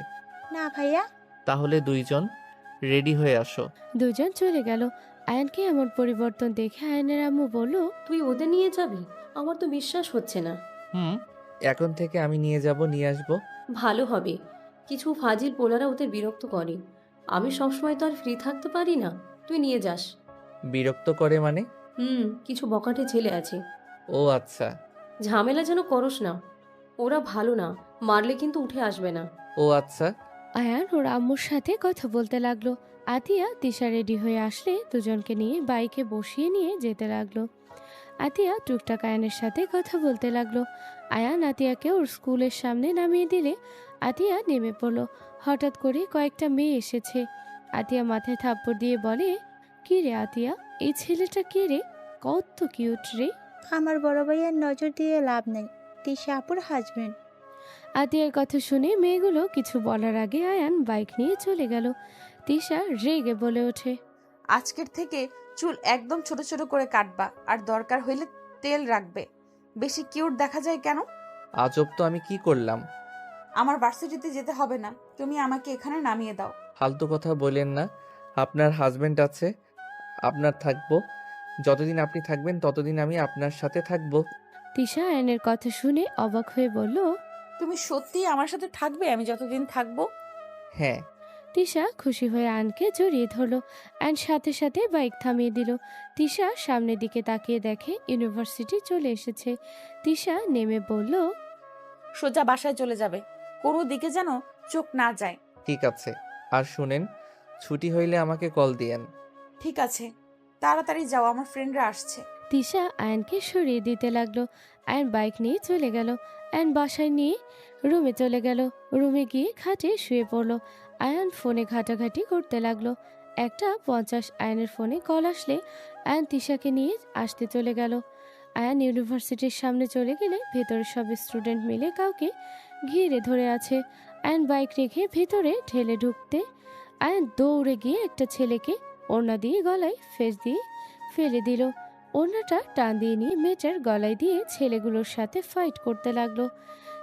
না ভাইয়া। তাহলে দুইজন রেডি হয়ে আসো। দুজন চলে গেল। আয়ানকে এমন পরিবর্তন দেখে আয়ানের আম্মু বলল, তুই ওদের নিয়ে যাবি? আমার তো বিশ্বাস হচ্ছে না। এখন থেকে আমি নিয়ে যাব, নিয়ে আসবো। ভালো হবে। কিছু ফাজিল পোলারা ওদের বিরক্ত করে। আমি সবসময় তো আর ফ্রি থাকতে পারি না। তুই নিয়ে যাস। বিরক্ত করে মানে? কিছু বকাটে ছেলে আছে। ও আচ্ছা। ঝামেলা যেন করস না। ওরা ভালো না, মারলে কিন্তু উঠে আসবে না। ও আচ্ছা। আয়ান ওর আম্মুর সাথে কথা বলতে লাগলো। আতিয়া তিশা রেডি হয়ে আসলে দুজনকে নিয়ে বাইকে বসিয়ে নিয়ে যেতে লাগলো। আতিয়া টুকটাক আয়ানের সাথে কথা বলতে লাগলো। আয়ান আতিয়াকে ওর স্কুলের সামনে নামিয়ে দিলে আতিয়া নেমে পড়লো। হঠাৎ করে কয়েকটা মেয়ে এসেছে। আতিয়া মাথায় থাপ্পড় দিয়ে বলে, কি রে আতিয়া, এই ছেলেটা কে রে? কত কিউট রে। আমার বড় ভাইয়ার নজর দিয়ে লাভ নেই, তিশা আপুর হাজবেন্ড। আতিয়ার কথা শুনে মেয়েগুলো কিছু বলার আগে আয়ান বাইক নিয়ে চলে গেল। তিশা রেগে বলে ওঠে, আজকের থেকে চুল একদম ছোট ছোট করে কাটবা, আর দরকার হইলে তেল রাখবে। বেশি কিউট দেখা যায় কেন? আজব তো, আমি কি করলাম? আমার ভার্সিটিতে যেতে হবে না, তুমি আমাকে এখানে নামিয়ে দাও। ফালতু কথা বলেন না। আপনার হাজবেন্ড আছে, আপনার থাকবো। যতদিন আপনি থাকবেন ততদিন আমি আপনার সাথে থাকবো। তিশা আয়নের কথা শুনে অবাক হয়ে বলল, তুমি সত্যি আমার সাথে থাকবে আমি যতদিন থাকবো? হ্যাঁ। তিশা খুশি হয়ে আয়নকে জড়িয়ে ধরলো। আয়ন সাথে সাথে বাইক থামিয়ে দিল। তিশা সামনের দিকে তাকিয়ে দেখে ইউনিভার্সিটি চলে এসেছে। তিশা নেমে বলল, সোজা বাসায় চলে যাবে, কোনো দিকে যেন চোখ না যায়। ঠিক আছে। আর শুনেন, ছুটি হইলে আমাকে কল দিয়েন। ঠিক আছে, তাড়াতাড়ি যাও, আমার ফ্রেন্ডরা আসছে। তিশা আয়নকে সরিয়ে দিতে লাগলো। আয়ন বাইক নিয়ে চলে গেল। আয়ন বাসায় নিয়ে রুমে চলে গেল। রুমে গিয়ে খাটে শুয়ে পড়লো। আয়ন ফোনে ঘাটাঘাটি করতে লাগলো। 1:50 আয়নের ফোনে কল আসলে আয়ন তিশাকে নিয়ে আসতে চলে গেল। আয়ন ইউনিভার্সিটির সামনে চলে গেলে ভেতরে সব স্টুডেন্ট মিলে কাউকে ঘিরে ধরে আছে। আয়ন বাইক রেখে ভেতরে ঠেলে ঢুকতে আয়ন দৌড়ে গিয়ে একটা ছেলেকে ওড়না দিয়ে গলায় ফেস দিয়ে ফেলে দিল। ওড়নাটা টান দিয়ে নিয়ে মেয়েটার গলায় দিয়ে ছেলেগুলোর সাথে ফাইট করতে লাগলো।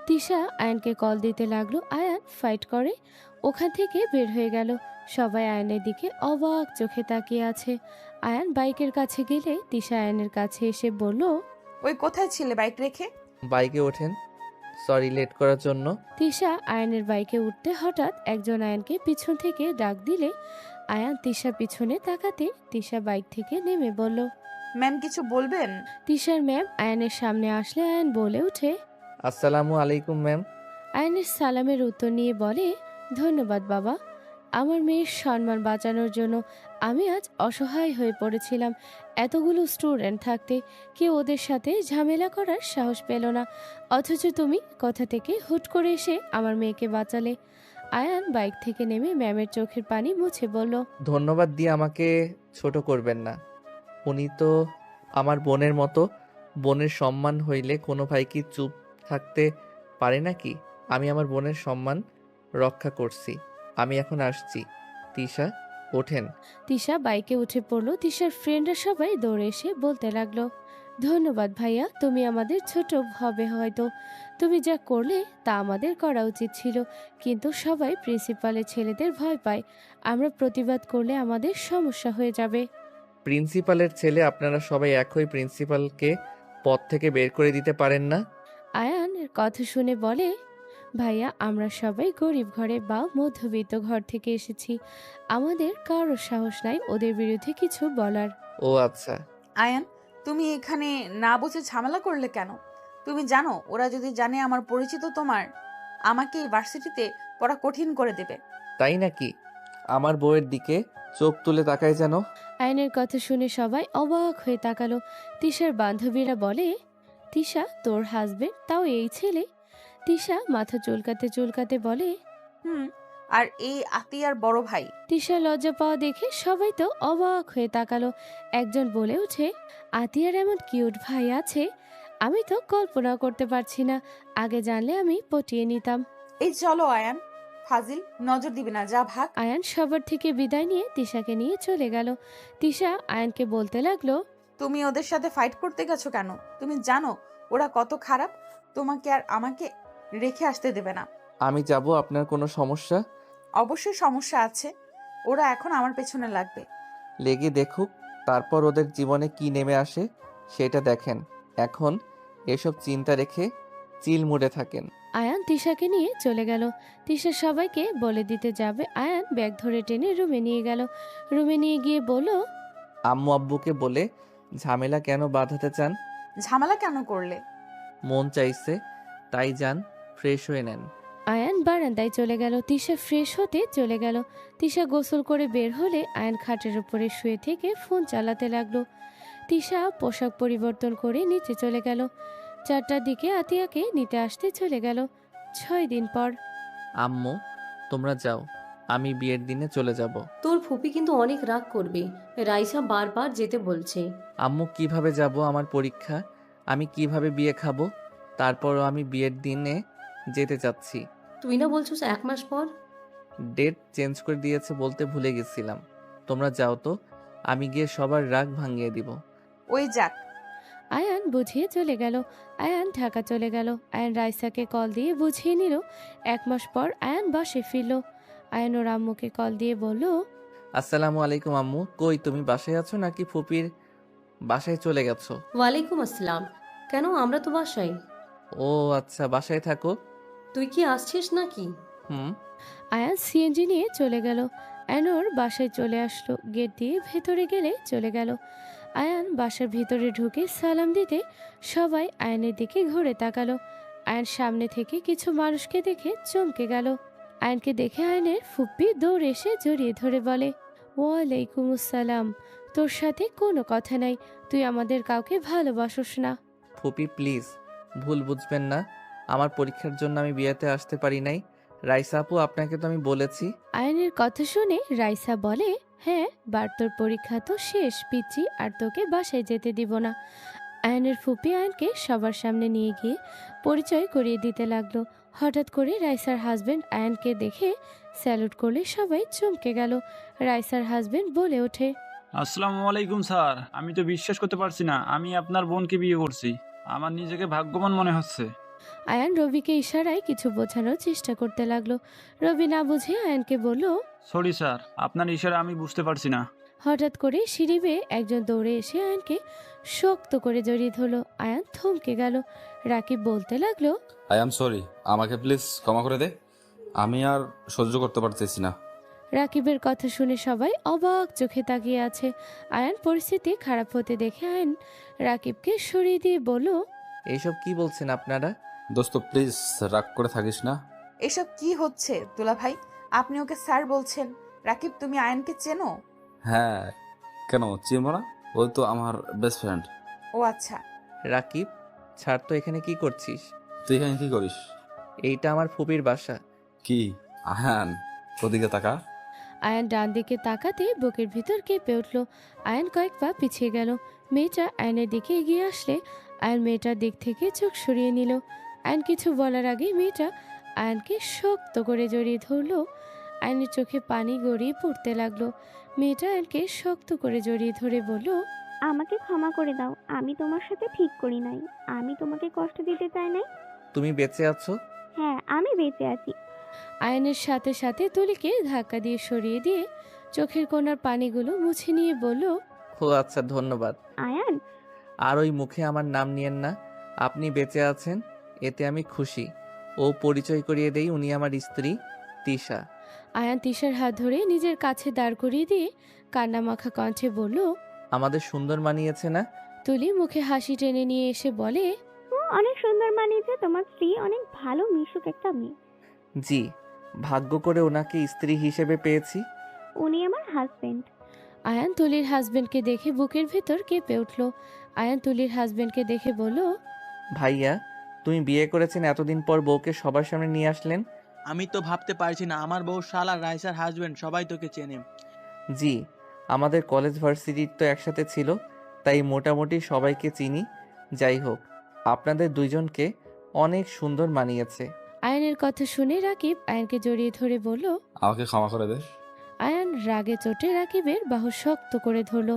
তিশা আয়নকে কল দিতে লাগলো। আয়ান ফাইট করে ওখান থেকে বের হয়ে গেল। সবাই আয়নের দিকে অবাক চোখে তাকিয়ে আছে। আয়ান বাইকের কাছে গেলে তিশা আয়নের কাছে এসে বলল, ওই কোথায় ছিলে বাইক রেখে? বাইকে ওঠেন। সরি লেট করার জন্য। তিশা আয়নের বাইকে উঠতে হঠাৎ একজন আয়নকে পিছন থেকে ডাক দিলে আয়ান তিশা পিছনে তাকাতে তিশা বাইক থেকে নেমে বলল, ম্যাম কিছু বলবেন? তিশার ম্যাম আয়নের সামনে আসলে আয়ন বলে ওঠে। আসসালামু আলাইকুম ম্যাম। আয়নের সালামের উত্তর নিয়ে বলে, ধন্যবাদ বাবা। আমার মেয়ের সম্মান বাঁচানোর জন্য আমি আজ অসহায় হয়ে পড়েছিলাম। এতগুলো স্টুডেন্ট থাকতে কেউ ওদের সাথে ঝামেলা করার সাহস পেল না, অথচ তুমি কোথা থেকে হুট করে এসে আমার মেয়েকে বাঁচালে। আয়ান বাইক থেকে নেমে ম্যামের চোখের পানি মুছে বলল, ধন্যবাদ দিয়ে আমাকে ছোট করবেন না। উনি তো আমার বোনের মতো। বোনের সম্মান হইলে কোনো ভাই কি চুপ থাকতে পারে নাকি? আমি আমার বোনের সম্মান রক্ষা করছি। আমি এখন আসছি। তিশা ওঠেন। তিশা বাইকে উঠে পড়লো। তিশার ফ্রেন্ডরা সবাই দৌড়ে এসে বলতে লাগলো, ধন্যবাদ ভাইয়া, তুমি আমাদের ছোট হবে হয়তো, তুমি যা করলে তা আমাদের করা উচিত ছিল, কিন্তু সবাই প্রিন্সিপালের ছেলেদের ভয় পায়, আমরা প্রতিবাদ করলে আমাদের সমস্যা হয়ে যাবে। প্রিন্সিপালের ছেলে আপনারা সবাই একই, প্রিন্সিপালকে পদ থেকে বের করে দিতে পারেন না? আয়ানের কথা শুনে বলে, ভাইয়া আমরা সবাই গরিব ঘরে বা মধ্যবিত্ত ঘর থেকে এসেছি, আমাদের কারো সাহস নাই ওদের বিরুদ্ধে কিছু বলার। ও আচ্ছা। আয়ান, তুমি এখানে না বুঝে ঝামেলা করলে কেন? তুমি জানো ওরা যদি জানে আমার পরিচিত তোমার, আমাকে এই ভার্সিটিতে পড়া কঠিন করে দেবে। তাই নাকি? আমার বউয়ের দিকে চোখ তুলে তাকায় যেন। আয়নের কথা শুনে সবাই অবাক হয়ে তাকালো। তিশার বান্ধবীরা বলে, তিশা তোর হাজবেন্ড, তাও এই ছেলে? তিশা মাথা চুলকাতে চুলকাতে বলে, হুম, আর এই আতিয়ার বড় ভাই। তিশা লজ্জা পাওয়া দেখে সবাই তো অবাক হয়ে তাকালো। একজন বলে ওঠে, আতিয়ার এমন কিউট ভাই আছে, আমি তো কল্পনা করতে পারছি না, আগে জানলে আমি পটিয়ে নিতাম। এই চলো আয়ান, ফাজিল, নজর দিবি না, যা ভাগ। আয়ান সবার থেকে বিদায় নিয়ে তিশাকে নিয়ে চলে গেল। তিশা আয়ানকে বলতে লাগলো, তুমি ওদের সাথে ফাইট করতে গেছো কেন? তুমি জানো ওরা কত খারাপ, তোমাকে আর আমাকে রেখে আসতে দেবে না। আমি যাব, আপনার কোনো সমস্যা? অবশ্যই সমস্যা আছে, ওরা এখন আমার পেছনে লাগবে। লেগে দেখুক, তারপর ওদের জীবনে কি নেমে আসে সেটা দেখেন। এখন এসব চিন্তা রেখে চিল মুডে থাকেন। আয়ান তিশাকে নিয়ে চলে গেল। তিশা সবাইকে বলে দিতে যাবে, আয়ান ব্যাগ ধরে টেনে রুমে নিয়ে গেল। রুমে নিয়ে গিয়ে বলল, আম্মু আব্বুকে বলে ঝামেলা কেন বাঁধাতে চান? ঝামেলা কেন করলে? মন চাইছে তাই যান, ফ্রেশ হয়ে নেন। আয়ান বারান্দায় চলে গেল। তিশা ফ্রেশ হতে চলে গেল। তিশা গোসল করে বের হলে আয়ান খাটের উপরে শুয়ে থেকে ফোন চালাতে লাগলো। তিশা পোশাক পরিবর্তন করে নিচে চলে গেল। 4টার দিকে আতিয়াকে নিতে আসতে চলে গেল। 6 দিন পর। আম্মু তোমরা যাও, আমি বিয়ের দিনে চলে যাব। তোর ফুপি কিন্তু অনেক রাগ করবে, রাইসা বারবার যেতে বলছে। আম্মু কিভাবে যাব? আমার পরীক্ষা, আমি কিভাবে বিয়ে খাবো? তারপরও আমি বিয়ের দিনে যেতে চাচ্ছি। তুই না বলছিস 1 মাস পর? ডেট চেঞ্জ করে দিয়েছে বলতে ভুলে গেছিলাম। তোমরা যাও তো, আমি গিয়ে সবার রাগ ভাঙিয়ে দিব। ওই যাক। আয়ান বুঝিয়ে চলে গেল। আয়ান ঢাকা চলে গেল। আয়ান রাইসাকে কল দিয়ে বুঝিয়ে নিল। 1 মাস পর আয়ান বাসে ফিরল। আয়ান ওর আম্মুকে কল দিয়ে বলল, আসসালামু আলাইকুম আম্মু, কই তুমি বাসায় আছো নাকি ফুপির বাসায় চলে গেছো? ওয়ালাইকুম আসসালাম। কেন, আমরা তো বাসায়। ও আচ্ছা, বাসায় থাকো। তুই কি আসছিস নাকি? হুম। আয়ান সিএনজি নিয়ে চলে গেল। আয়ান ওর বাসায় চলে আসলো। গেট দিয়ে ভেতরে গেলে চলে গেল। আয়ান বাসার ভিতরে ঢুকে সালাম দিতে সবাই আয়ানের দিকে ঘুরে তাকালো। আয়ান সামনে থেকে কিছু মানুষকে দেখে চমকে গেল। আয়ানকে দেখে আয়ানের ফুপ্পি দৌড়ে এসে জড়িয়ে ধরে বলে, ওয়ালাইকুম আসসালাম, তোর সাথে কোনো কথা নাই, তুই আমাদের কাউকে ভালোবাসোস না। ফুপি প্লিজ ভুল বুঝবেন না, আমার পরীক্ষার জন্য আমি বিয়েতে আসতে পারি নাই। রাইসা আপু আপনাকে তো আমি বলেছি। আয়নের কথা শুনে রাইসা বলে, হ্যাঁ বার তোর পরীক্ষা তো শেষ পিচ্ছি, আর তোকে বাসায় যেতে দিব না। আয়নের ফুপি আয়নকে সবার সামনে নিয়ে গিয়ে পরিচয় করিয়ে দিতে লাগলো। হঠাৎ করে রাইসার হাজবেন্ড আয়ানকে দেখে স্যালুট করলে সবাই চমকে গেল। রাইসার হাজবেন্ড বলে ওঠে, আসসালামু আলাইকুম স্যার। আমি তো বিশ্বাস করতে পারছি না আমি আপনার বোনকে বিয়ে করছি। আমার নিজেকে ভাগ্যবান মনে হচ্ছে। আয়ান রবিকে ইশারায় কিছু বোঝানোর চেষ্টা করতে লাগলো। রবি না বুঝে আয়ানকে বলল, সরি স্যার, আপনার ইশারা আমি বুঝতে পারছি না। হঠাৎ করে সিঁড়ি বেয়ে একজন দৌড়ে এসে আয়ানকে শক্ত করে জড়িয়ে ধরলো। আয়ান থমকে গেল। রাকিব বলতে লাগলো, আই অ্যাম সরি, আমাকে প্লিজ ক্ষমা করে দে। আমি আর সহ্য করতে পারতেছি না। রাকিবের কথা শুনে সবাই অবাক চোখে তাকিয়ে আছে। আয়ান পরিস্থিতি খারাপ হতে দেখে আয়ান রাকিবকে সরিয়ে দিয়ে বলল, এইসব কি বলছেন আপনারা? দোস্ত প্লিজ রাগ করে থাকিস না। এসব কি হচ্ছে দুলা ভাই? আপনি ওকে স্যার বলছেন। রাকিব, তুমি আয়ানকে চেনো? হ্যাঁ, কেন চিনবো না? ওই তো আমার বেস্ট ফ্রেন্ড। ও আচ্ছা। রাকিব, ছাড় তো, এখানে কি করছিস? তুই এখানে কি করিস? এইটা আমার ফুপির বাসা। কি আহান, ওদিকে তাকা। আয়ান ডান দিকে তাকাতে বুকের ভিতর কেঁপে উঠল। আয়ান কয়েক পা পিছিয়ে গেল। মেয়েটা আয়নের দিকে এগিয়ে আসলে আয়ান মেয়েটার দিক থেকে চোখ সরিয়ে নিল। আয়ান কিছু বলার আগে মেয়েটা আয়ানকে শক্ত করে জড়িয়ে ধরল। আয়নের চোখে পানি গড়িয়ে পড়তে লাগলো। মেয়েটা আয়ানকে শক্ত করে জড়িয়ে ধরে বলল, আমাকে ক্ষমা করে দাও, আমি তোমার সাথে ঠিক করি নাই, আমি তোমাকে কষ্ট দিতে চাই নাই। তুমি বেঁচে আছো? হ্যাঁ, আমি বেঁচে আছি। আয়নের সাথে সাথে তুলিকে ধাক্কা দিয়ে সরিয়ে দিয়ে চোখের কোণার পানিগুলো মুছে নিয়ে বলল, ও আচ্ছা, ধন্যবাদ। আয়ান, আর ওই মুখে আমার নাম নিয়েন না। আপনি বেঁচে আছেন এতে আমি খুশি। ও পরিচয় করিয়ে দেই, উনি আমার স্ত্রী তিশা। আয়ান তিশার হাত ধরে নিজের কাছে দাঁড় করিয়ে দিয়ে কান্নামাখা কণ্ঠে বলল, আমাদের সুন্দর মানিয়েছে না? তুলি মুখে হাসি টেনে নিয়ে এসে বলে, অনেক সুন্দর মানিয়েছে, তোমার স্ত্রী অনেক ভালো মিশুক একটা মেয়ে। জি, ভাগ্য করে ওনাকে স্ত্রী হিসেবে পেয়েছি। উনি আমার হাজবেন্ড। আয়ান তুলির হাজবেন্ডকে দেখে বুকের ভেতর কেঁপে উঠল। আয়ান তুলির হাজবেন্ডকে দেখে বলল, ভাইয়া, তুমি বিয়ে করেছেন, এতদিন পর বউকে সবার সামনে নিয়ে আসলেন। আমি তো ভাবতে পারছি না আমার বউ শালা রাইসার হাজবেন্ড, সবাই তোকে চেনে। জি, আমাদের কলেজ ভার্সিটির তো একসাথে ছিল, তাই মোটামুটি সবাইকে চিনি। যাই হোক, আপনাদের দুইজনকে অনেক সুন্দর মানিয়েছে। আয়ানের কথা শুনে রাকিব আয়ানকে জড়িয়ে ধরে বলল, আমাকে ক্ষমা করে দে। আয়ান রাগে চোটে রাকিবের বাহু শক্ত করে ধরল।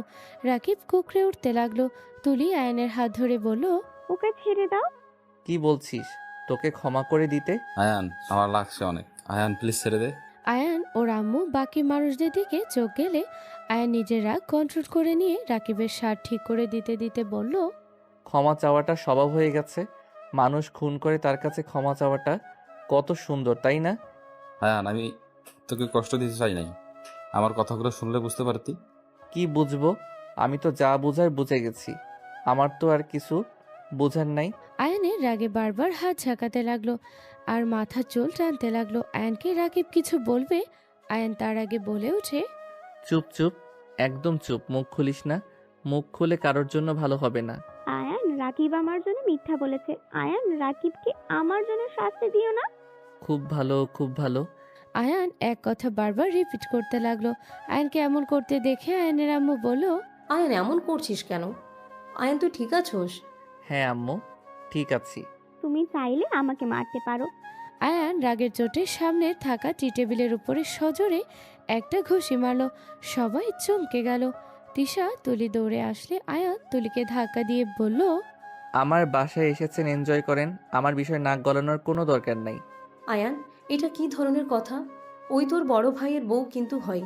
রাকিব কুকড়ে উঠতে লাগলো। তুলি আয়ানের হাত ধরে বলল, ওকে ছেড়ে দাও। কি বলছিস? তোকে ক্ষমা করে দিতে? আয়ান, আমার লাগছে অনেক। আয়ান প্লিজ ছেড়ে দে। আয়ান ওর আম্মু বাকি মানুষদের দিকে চোখ গেলে আয়ান নিজের রাগ কন্ট্রোল করে নিয়ে রাকিবের শার্ট ঠিক করে দিতে দিতে বলল, ক্ষমা চাওয়াটা স্বভাব হয়ে গেছে। মানুষ খুন করে তার কাছে ক্ষমা চাওয়াটা কত সুন্দর, তাই না? আয়ান, আমি তোকে কষ্ট দিতে চাই নাই। আমার কথাগুলো শুনলে বুঝতে পারতি। কি বুঝবো? আমি তো যা বুঝার বুঝে গেছি। আমার তো আর কিছু বুঝার নাই। আয়ানের রাগে বারবার হাত ঝাঁকাতে লাগলো আর মাথা চুল টানতে লাগলো। আয়ানকে রাকিব কিছু বলবে, আয়ান তার আগে বলে ওঠে, চুপ চুপ, একদম চুপ, মুখ খুলিস না। মুখ খুলে কারোর জন্য ভালো হবে না। আয়ান, রাকিব আমার জন্য মিথ্যা বলেছে। আয়ান, রাকিবকে আমার জন্য শাস্তি দিও না। খুব ভালো, খুব ভালো। আয়ান এক কথা বারবার রিপিট করতে লাগলো। আয়ানকে এমন করতে দেখে আয়ানের আম্মু বলল, আয়ান এমন করছিস কেন? আয়ান তুই ঠিক আছোস? হ্যাঁ আম্মু, ঠিক আছি। তুমি চাইলে আমাকে মারতে পারো। আয়ান রাগের চোটে সামনে থাকা টি টেবিলের উপরে সজোরে একটা ঘুষি মারল। সবাই চমকে গেল। তিশা তুলি দৌড়ে আসলে আয়ান তুলিকে ধাক্কা দিয়ে বলল, আমার বাসায় এসেছেন, এনজয় করেন। আমার বিষয়ে নাক গলানোর কোনো দরকার নাই। আয়ান, এটা কি ধরনের কথা? ওই তোর বড় ভাইয়ের বউ কিন্তু হয়।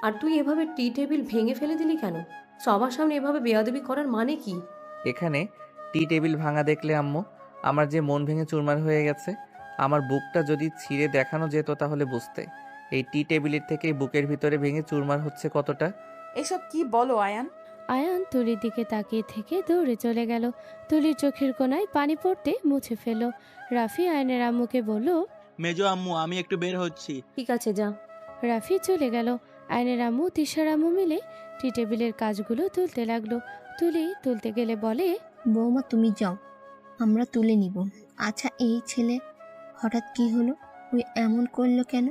আর তুই এভাবে টি টেবিল ভেঙে ফেলে দিলি কেন? সবার সামনে এভাবে বেয়াদবি করার মানে কি? এখানে টি টেবিল ভাঙা দেখলে আম্মু আমার যে মন ভেঙে চুরমার হয়ে গেছে। আমার বুকটা যদি ছিঁড়ে দেখানো যেত তাহলে বুঝতে। এই টি টেবিলের থেকে বুকের ভিতরে ভেঙে চুরমার হচ্ছে কতটা। এসব কি বলো আয়ান? আয়ান তুলির দিকে তাকিয়ে থেকে দৌড়ে চলে গেল। তুলির চোখের কোণায় পানি পড়তে মুছে ফেলল। রাফি আয়নের আম্মুকে বলল, মেজো আম্মু, আমি একটু বের হচ্ছি। ঠিক আছে, যা। রাফি চলে গেল। আয়নের আম্মু তিশার আম্মু মিলে টি টেবিলের কাজগুলো তুলতে লাগলো। তুলি তুলতে গেলে বলে, বৌমা তুমি যাও, আমরা তুলে নিব। আচ্ছা, এই ছেলে হঠাৎ কি হলো? ওই এমন করলো কেন?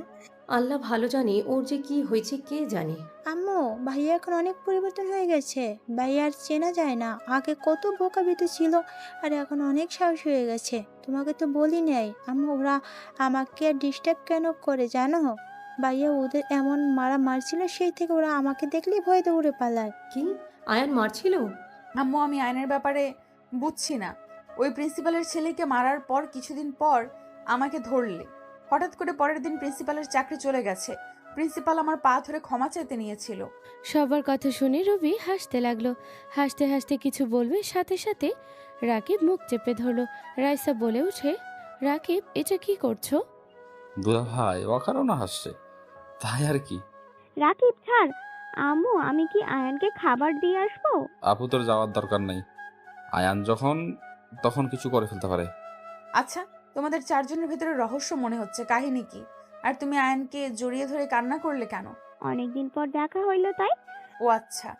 আল্লাহ ভালো জানে ওর যে কি হয়েছে কে জানে। আম্মু, ভাইয়া এখন অনেক পরিবর্তন হয়ে গেছে। ভাইয়া আর চেনা যায় না। আগে কত বোকাবিতে ছিল, আর এখন অনেক সাহস হয়ে গেছে। তোমাকে তো বলি নাই আম্মু, ওরা আমাকে ডিস্টার্ব কেন করে জানো? ভাইয়া ওদের এমন মারা মারছিল, সেই থেকে ওরা আমাকে দেখলেই ভয় দৌড়ে পালায়। কি? আয়ান মারছিল? আম্মু, আমি আইনের ব্যাপারে বুঝছি না। ওই প্রিন্সিপালের ছেলেকে মারার পর কিছুদিন পর আমাকে ধরলে, হঠাৎ করে পরের দিন প্রিন্সিপালের চাকরি চলে গেছে। প্রিন্সিপাল আমার পা ধরে ক্ষমা চাইতে নিয়েছিল। সবার কথা শুনে রবি হাসতে লাগলো। হাসতে হাসতে কিছু বলবে, সাথে সাথে রাকিব মুখ চেপে ধরলো। রাইসা বলে উঠে, রাকিব এটা কি করছো? দুলা ভাই অকারণে হাসছে, তাই আর কি। রাকিব ছাড়। আম্মু, আমি কি আয়ানকে খাবার দিয়ে আসবো? আপু তোর যাওয়ার দরকার নেই। আয়ান যখন তখন কিছু করে ফেলতে পারে। আচ্ছা, তোমাদের চারজনের ভেতরে রহস্য মনে হচ্ছে, কাহিনী কি? আর তুমি আয়নকে জড়িয়ে ধরে কান্না করলে কেন? অনেকদিন পর দেখা হইলো তাই। ও আচ্ছা।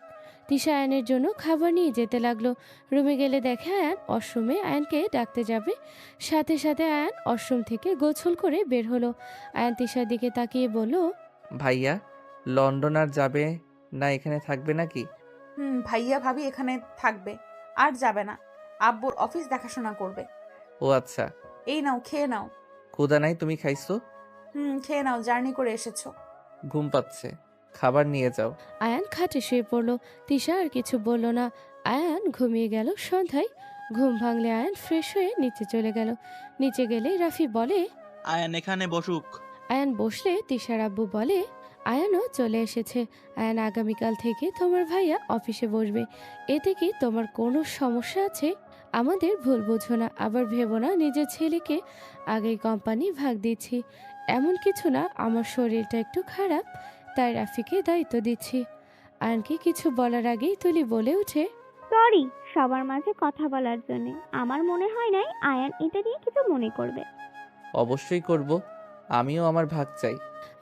তিশা আয়নের জন্য খাবার নিয়ে যেতে লাগলো। রুমে গেলে দেখে আয়ান ওয়াশরুমে আয়ানকে ডাকতে যাবে। সাথে সাথে আয়ান ওয়াশরুম থেকে গোছল করে বের হলো। আয়ান তিশার দিকে তাকিয়ে বলল, ভাইয়া লন্ডন আর যাবে না, এখানে থাকবে নাকি? ভাইয়া ভাবি এখানে থাকবে, আর যাবে না। আব্বুর অফিস দেখাশোনা করবে। ও আচ্ছা। এই নাও, খেয়ে নাও। ক্ষুধা নাই, তুমি খাইছো? খেয়ে নাও, জার্নি করে এসেছো। ঘুম পাচ্ছে, খাবার নিয়ে যাও। আয়ান খাটে শুয়ে পড়লো। তিশা আর কিছু বলল না। আয়ান ঘুমিয়ে গেল। সন্ধ্যায় ঘুম ভাঙলে আয়ান ফ্রেশ হয়ে নিচে চলে গেল। নিচে গেলে রাফি বলে, আয়ান এখানে বসুক। আয়ান বসলে তিশার আব্বু বলে, আয়ানও চলে এসেছে। আয়ান আগামীকাল থেকে তোমার ভাইয়া অফিসে বসবে। এতে কি তোমার কোনো সমস্যা আছে? আমাদের ভুল বোঝো না, আবার ভেবো না নিজের ছেলেকে আগেই কোম্পানি ভাগ দিচ্ছি। এমন কিছু না, আমার শরীরটা একটু খারাপ, তাই রাফিকে দায়িত্ব দিচ্ছি। আয়ানকে কিছু বলার আগেই তুলি বলে উঠে, সরি সবার মাঝে কথা বলার জন্য। আমার মনে হয় নাই আয়ান এটা নিয়ে কিছু মনে করবে। অবশ্যই করব, আমিও আমার ভাগ চাই।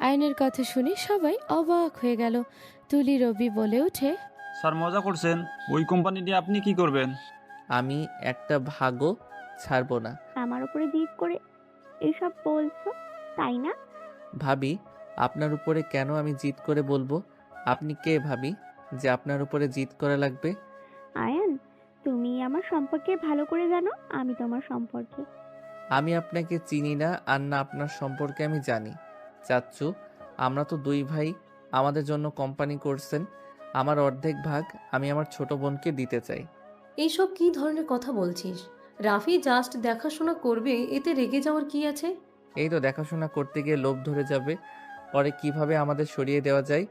আয়নের কথা শুনে সবাই অবাক হয়ে গেল। তুলি রবি বলে উঠে, স্যার মজা করছেন? ওই কোম্পানি দিয়ে আপনি কি করবেন? আমি একটা ভাগও ছাড়বো না। আমার উপরে জিদ করে এসব বলছো তাই না? ভাবি, আপনার উপরে কেন আমি জিদ করে বলবো? আপনি কে ভাবি যে আপনার উপরে জিদ করা লাগবে? আয়ান, তুমি আমার সম্পর্কে ভালো করে জানো, আমি তোমার সম্পর্কে। আমি আপনাকে চিনি না, আর না আপনার সম্পর্কে আমি জানি। চাচ্চু, আমরা তো দুই ভাই, আমাদের জন্য কোম্পানি করছেন। আমার অর্ধেক ভাগ আমি আমার ছোট বোনকে দিতে চাই। এইসব কি ধরনের কথা বলছিস? রাফি জাস্ট দেখাশোনা করবে, এতে রেগে যাওয়ার কি আছে? এই তো দেখাশোনা করতে গিয়ে লোভ ধরে যাবে, পরে কিভাবে আমাদের সরিয়ে দেওয়া যায়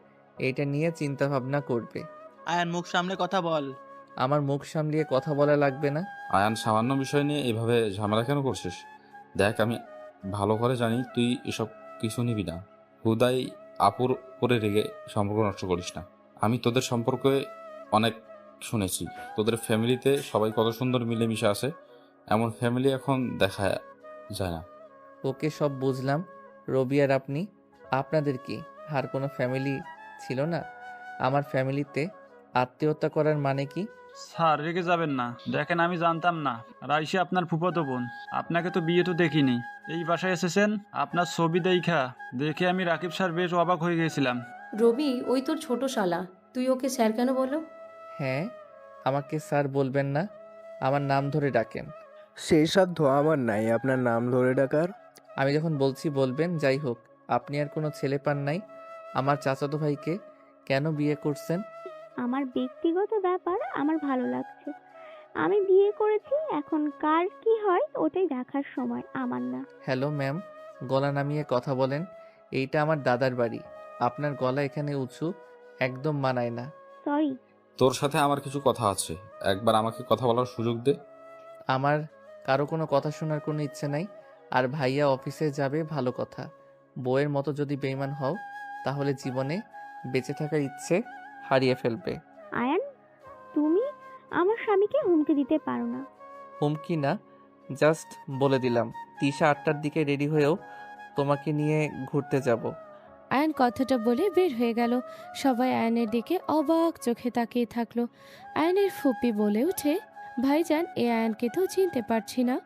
এইটা নিয়ে চিন্তা ভাবনা করবে। আয়ান মুখ সামনে কথা বল। আমার মুখ সামলিয়ে কথা বলা লাগবে না। আয়ান সামান্য বিষয় নিয়ে এইভাবে ঝামেলা কেন করছিস? দেখ, আমি ভালো করে জানি তুই এসব কিছু নিবি না। হুদাই আপুর করে রেগে সম্পর্ক নষ্ট করিস না। আমি তোদের সম্পর্কে অনেক শুনেছি, তোদের ফ্যামিলিতে সবাই কত সুন্দর মিলেমিশে আছে। এমন ফ্যামিলি এখন দেখা যায় না। ওকে, সব বুঝলাম। রবি আর আপনি, আপনাদের কি আর কোনো ফ্যামিলি ছিল না? আমার ফ্যামিলিতে আত্মীয়তা করার মানে কি? স্যার রেগে যাবেন না। দেখেন, আমি জানতাম না রাইসা আপনার ফুফাতো বোন। আপনাকে তো বিয়ে তো দেখিনি। এই বাসায় এসেছেন আপনার ছবি দেখে আমি রাকিব স্যার বেশ অবাক হয়ে গিয়েছিলাম। রবি, ওই তোর ছোট শালা, তুই ওকে স্যার কেন বলো? হ্যাঁ, আমাকে স্যার বলবেন না, আমার নাম ধরে ডাকেন। সেই সাধ্য আমার নাই আপনার নাম ধরে ডাকার। আমি যখন বলছি বলবেন। যাই হোক, আপনি আর কোনো ছেলে পান নাই, আমার চাচাতো ভাইকে কেন বিয়ে করছেন? আমার ব্যক্তিগত ব্যাপার আমার ভালো লাগছে। আমি বিয়ে করেছি, এখন কার কি হয় ওটাই দেখার সময় আমার না। হ্যালো ম্যাম, গলা নামিয়ে কথা বলেন। এইটা আমার দাদার বাড়ি, আপনার গলা এখানে উঁচু একদম মানায় না। সরি। তোর সাথে আমার কিছু কথা আছে, একবার আমাকে কথা বলার সুযোগ দে। আমার কারো কোনো কথা শোনার কোনো ইচ্ছে নাই। আর ভাইয়া অফিসে যাবে ভালো কথা, বউয়ের মতো যদি বেইমান হও তাহলে জীবনে বেঁচে থাকার ইচ্ছে হারিয়ে ফেলবে। আয়ান, তুমি আমার স্বামীকে হুমকি দিতে পারো না। হুমকি না, জাস্ট বলে দিলাম। তিশা 8টার দিকে রেডি হয়েও তোমাকে নিয়ে ঘুরতে যাব। আয়ান কথাটা বলে বের হয়ে গেল। সবাই আয়ানের দিকে অবাক চোখে তাকিয়ে থাকলো। আয়ানের ফুপি বলে উঠে, ভাইজান, এ আয়ানকে তো চিনতে পারছি না।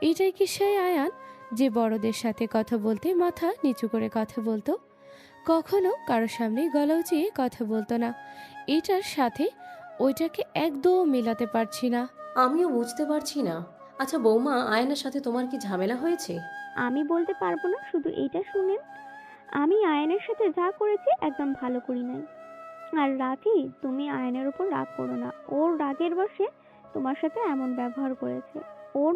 এটাই কি সেই আয়ান যে বড়দের সাথে কথা বলতে মাথা নিচু করে কথা বলতো? কখনো কারোর সামনে গলা উঁচিয়ে কথা বলতো না। এটার সাথে ওইটাকে একদম মেলাতে পারছি না। আমিও বুঝতে পারছি না। আচ্ছা বৌমা, আয়নের সাথে তোমার কি ঝামেলা হয়েছে? আমি বলতে পারবো না, শুধু এটা শুনেন। আমি আয়নের সাথে যা করেছি একদম ভালো করি নাই। আর রাফি, তুমি আয়নের উপর রাগ করো না। ওর রাগের বশে তোমার সাথে এমন ব্যবহার করেছে। ওর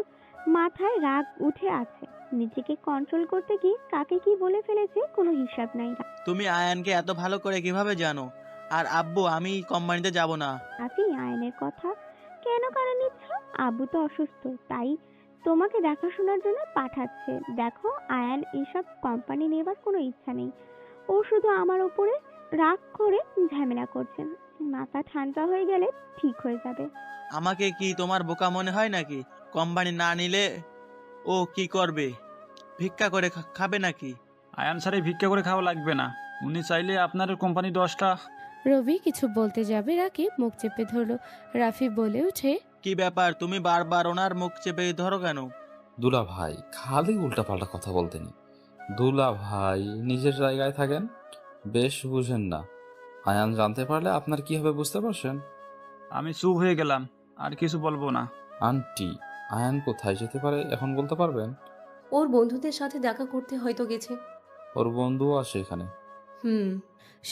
মাথায় রাগ উঠে আছে। নিজেকে কন্ট্রোল করতে গিয়ে কাকে কি বলে ফেলেছে কোনো হিসাব নাই। তুমি আয়ানকে এত ভালো করে কিভাবে জানো? আর আব্বু, আমি কোম্পানিতে যাব না। রাফি, আয়নের কথা কেন কানে নিচ্ছ? আব্বু তো অসুস্থ, তাই তোমাকে দেখাশোনার জন্য পাঠাচ্ছে। দেখো, আয়ান এসব কোম্পানি নেবার কোনো ইচ্ছা নেই। ও শুধু আমার উপরে রাগ করে ঝামেলা করছেন। মাথা ঠান্ডা হয়ে গেলে ঠিক হয়ে যাবে। আমাকে কি তোমার বোকা মনে হয় নাকি? কোম্পানি না নিলে ও কি করবে? ভিক্ষা করে খাবে নাকি? আয়ান স্যার, এই ভিক্ষা করে খাওয়া লাগবে না। উনি চাইলে আপনার কোম্পানি 10টা। রবি কিছু বলতে যাবে, রাকিব মুখ চেপে ধরলো। রাফি বলে উঠে, কি ব্যাপার, তুমি বারবার ওনার মুখ চেপে ধরো কেন? দুলা ভাই খালি উল্টাপাল্টা কথা বলতেনি। দুলা ভাই নিজের জায়গায় থাকেন, বেশ বুঝেন না। আয়ান জানতে পারলে আপনার কি হবে বুঝতে পারছেন? আমি চুপ হয়ে গেলাম, আর কিছু বলবো না। আন্টি, আয়ান কোথায় যেতে পারে এখন বলতে পারবেন? ওর বন্ধুদের সাথে দেখা করতে হয়তো গেছে। ওর বন্ধুও আসে এখানে।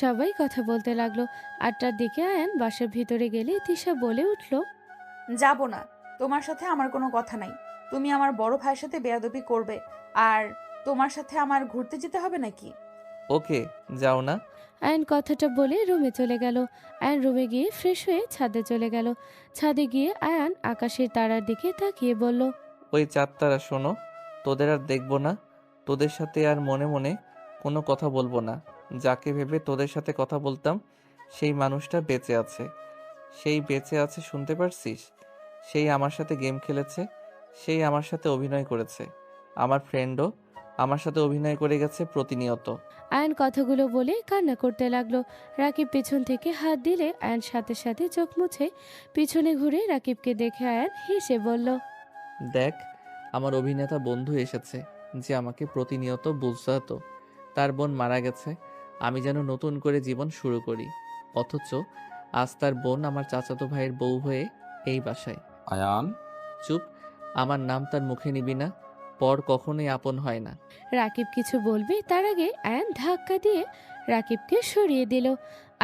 সবাই কথা বলতে লাগলো। 8টার দিকে আয়ান বাসার ভিতরে গেলে তিশা বলে উঠল, যাব না, তোমার সাথে আমার কোনো কথা নাই। তুমি আমার বড় ভাইয়ের সাথে বেয়াদবি করবে, আর তোমার সাথে আমার ঘুরতে যেতে হবে নাকি? ওকে, যাও না। আয়ান কথাটা বলে রুমে চলে গেল। আয়ান রুমে গিয়ে ফ্রেশ হয়ে ছাদে চলে গেল। ছাদে গিয়ে আয়ান আকাশের তারার দিকে তাকিয়ে বলল, ওই 4 তারা, শোনো, তোদের আর দেখবো না। তোদের সাথে আর মনে মনে কোনো কথা বলবো না। যাকে ভেবে তোদের সাথে কথা বলতাম সেই মানুষটা বেঁচে আছে। সেই বেঁচে আছে, শুনতে পারছিস? সেই আমার সাথে গেম খেলেছে, সেই আমার সাথে অভিনয় করেছে। আমার ফ্রেন্ডও আমার সাথে অভিনয় করে গেছে প্রতিনিয়ত। আয়ান কথাগুলো বলে কান্না করতে লাগলো। রাকিব পেছন থেকে হাত দিলে আয়ান সাথে সাথে চোখ মুছে পিছনে ঘুরে রাকিবকে দেখে আয়ান হেসে বলল, দেখ, আমার অভিনেতা বন্ধু এসেছে যে আমাকে প্রতিনিয়ত বুঝাতো তার বোন মারা গেছে, আমি যেন নতুন করে জীবন শুরু করি। অথচ আজ তার বোন আমার চাচাতো ভাইয়ের বউ হয়ে এই বাসায়। আয়ান, চুপ, আমার নাম তার মুখে নিবি না, পর কখনোই আপন হয় না। রাকিব কিছু বলবে তার আগে আয়ান ধাক্কা দিয়ে রাকিবকে সরিয়ে দিল।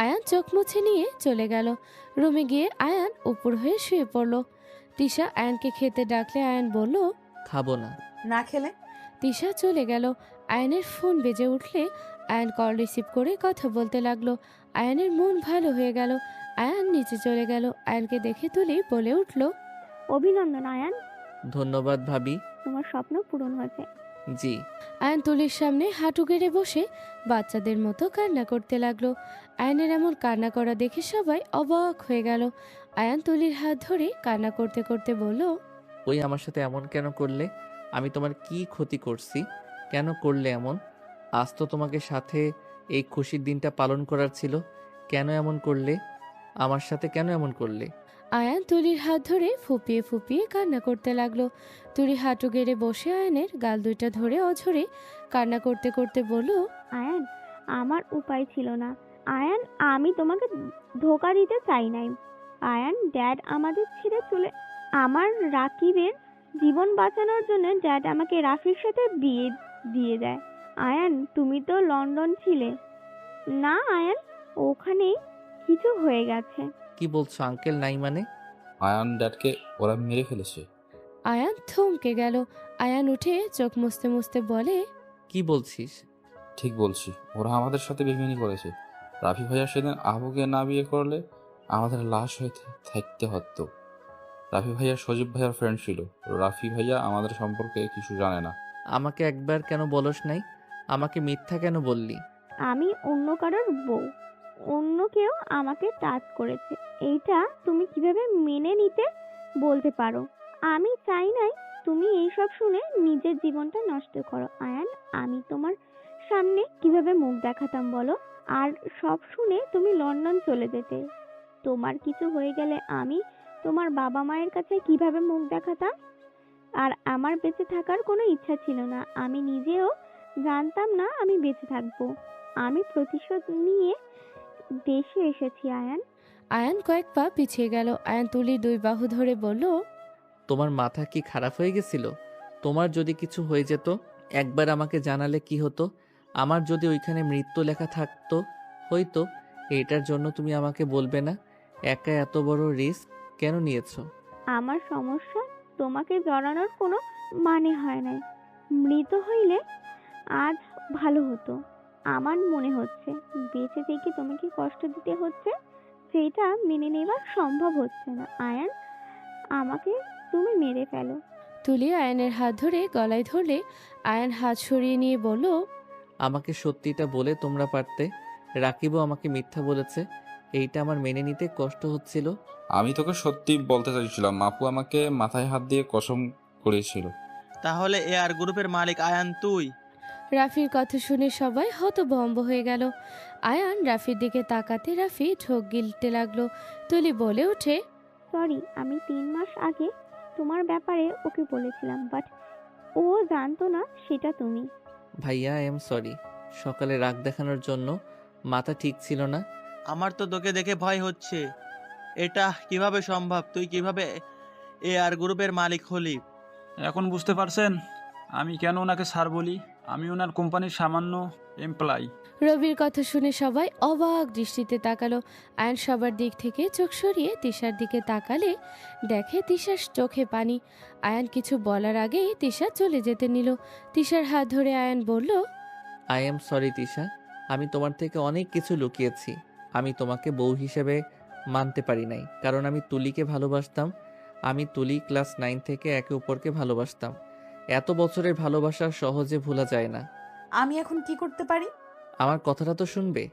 আয়ান চোখ মুছে নিয়ে চলে গেল। রুমে গিয়ে আয়ান উপর হয়ে শুয়ে পড়ল। তিশা আয়ানকে খেতে ডাকলে আয়ান বলল, খাবো না। না খেলে? তিশা চলে গেল। আয়ানের ফোন বেজে উঠলে আয়ান কল রিসিভ করে কথা বলতে লাগলো। আয়ানের মন ভালো হয়ে গেল। আয়ান নিচে চলে গেল। আয়ানকে দেখে তুলে বলে উঠল, অভিনন্দন আয়ান, ধন্যবাদ ভাবি। তোমার স্বপ্ন পূরণ হয়েছে। জি। আয়ান তুলির সামনে হাঁটু গেড়ে বসে বাচ্চাদের মতো কান্না করতে লাগলো। আয়ানের এমন কান্না করা দেখে সবাই অবাক হয়ে গেল। আয়ান তুলির হাত ধরে কান্না করতে করতে বলল, ওই আমার সাথে এমন কেন করলে? আমি তোমার কি ক্ষতি করছি? কেন করলে এমন? আজ তো তোমাকে সাথে এই খুশির দিনটা পালন করার ছিল, কেন এমন করলে? আমার সাথে কেন এমন করলে? আয়ান তুলির হাত ধরে ফুপিয়ে ফুপিয়ে কান্না করতে লাগলো। তুলি হাঁটু গেড়ে বসে আয়ানের গাল দুইটা ধরে অঝরে কান্না করতে করতে বলল, আয়ান, আমার উপায় ছিল না। আয়ান, আমি তোমাকে ধোকা দিতে চাই নাই। আয়ান, ড্যাড আমাদের ছেড়ে চলে, আমার রাকিবের জীবন বাঁচানোর জন্য ড্যাড আমাকে রাফির সাথে বিয়ে দিয়ে দেয়। আয়ান, তুমি তো লন্ডন ছিলে না? আয়ান, ওখানেই কিছু হয়ে গেছে। কি বলছো আঙ্কেল? নাই মানে? আয়ান ড্যাডকে ওরা মেরে ফেলেছে। আয়ান থমকে গেল। আয়ান উঠে চোখ মুছতে মুছতে বলে, কি বলছিস? ঠিক বলছি, ওরা আমাদের সাথে বেইমানি করেছে। রাফি ভাইয়া সেদিন আবুকে না বিয়ে করলে আমাদের লাশ হয়ে থাকতে হতো। রাফি ভাইয়া সজীব ভাইয়ার ফ্রেন্ড ছিল। রাফি ভাইয়া আমাদের সম্পর্কে কিছু জানে না। আমাকে একবার কেন বলস নাই? আমাকে মিথ্যা কেন বললি? আমি অন্য কারোর বউ, অন্য কেউ আমাকে টাচ করেছে, এইটা তুমি কিভাবে মেনে নিতে বলতে পারো? আমি চাই নাই তুমি এইসব শুনে নিজের জীবনটা নষ্ট করো। আয়ান, আমি তোমার সামনে কিভাবে মুখ দেখাতাম বলো? আর সব শুনে তুমি লন্ডন চলে যেতে। তোমার কিছু হয়ে গেলে আমি তোমার বাবা মায়ের কাছে কিভাবে মুখ দেখাতাম? আর আমার বেঁচে থাকার কোনো ইচ্ছা ছিল না। আমি নিজেও জানতাম না আমি বেঁচে থাকবো। আমি প্রতিশোধ নিয়ে দেশে এসেছি আয়ান। আয়ান কয়েক পা পিছিয়ে গেল। আয়ান তুলির 2 বাহু ধরে বলল, তোমার মাথা কি খারাপ হয়ে গেছিল? তোমার যদি কিছু হয়ে যেত একবার আমাকে জানালে কি হতো? আমার যদি ওইখানে মৃত্যু লেখা থাকতো হয়তো এটার জন্য তুমি আমাকে বলবে না? একা এত বড় রিস্ক কেন নিয়েছো? আমার সমস্যা তোমাকে জড়ানোর কোনো মানে হয় নাই। মৃত হইলে আজ ভালো হতো। আমার মনে হচ্ছে বেঁচে থেকে তোমাকে কষ্ট দিতে হচ্ছে, সেটা মেনে নেওয়া সম্ভব হচ্ছে না আয়ান। আমাকে তুমি মেরে ফেলো। তুলি আয়ানের হাত ধরে গলায় ধরলে আয়ান হাত সরিয়ে নিয়ে বলল, আমাকে সত্যিটা বলে তোমরা পারতে। রাকিবও আমাকে মিথ্যা বলেছে, এইটা আমার মেনে নিতে কষ্ট হচ্ছিল। আমি তোকে সত্যি বলতে চাইছিলাম, আপু আমাকে মাথায় হাত দিয়ে কসম করেছিল। তাহলে এআর গ্রুপের মালিক আয়ান তুই? রাফির কথা শুনে সবাই হতভম্ব হয়ে গেল। আয়ান রাফির দিকে তাকাতে রাফি ঢোক গিলতে লাগলো। তুলি বলে ওঠে, সরি, আমি 3 মাস আগে তোমার ব্যাপারে ওকে বলেছিলাম, বাট ও জানতো না সেটা তুমি। ভাইয়া আই এম সরি। সকালে রাগ দেখানোর জন্য মাথা ঠিক ছিল না। আমার তো তোকে দেখে ভয় হচ্ছে। এটা কিভাবে সম্ভব? তুই কিভাবে এআর গ্রুপের মালিক হলি? এখন বুঝতে পারছেন আমি কেন ওনাকে স্যার বলি? আমি ওনার কোম্পানির সামান্য এমপ্লয়ি। রবির কথা শুনে সবাই অবাক দৃষ্টিতে তাকালো। আয়ান সবার দিক থেকে চোখ সরিয়ে তিশার দিকে তাকালে দেখে তিশার চোখে পানি। আয়ান কিছু বলার আগেই তিশা চলে যেতে নিল। তিশার হাত ধরে আয়ান বলল, আই এম সরি তিশা, আমি তোমার থেকে অনেক কিছু লুকিয়েছি। আমি তোমাকে বউ হিসেবে মানতে পারি নাই, কারণ আমি তুলিকে ভালোবাসতাম। আমি তুলি ক্লাস 9 থেকে একে অপরকে ভালোবাসতাম। এত বছরের ভালোবাসা সহজে ভোলা যায় না। আমি এখন কি করতে পারি? আমার কথাটা তো শুনবে।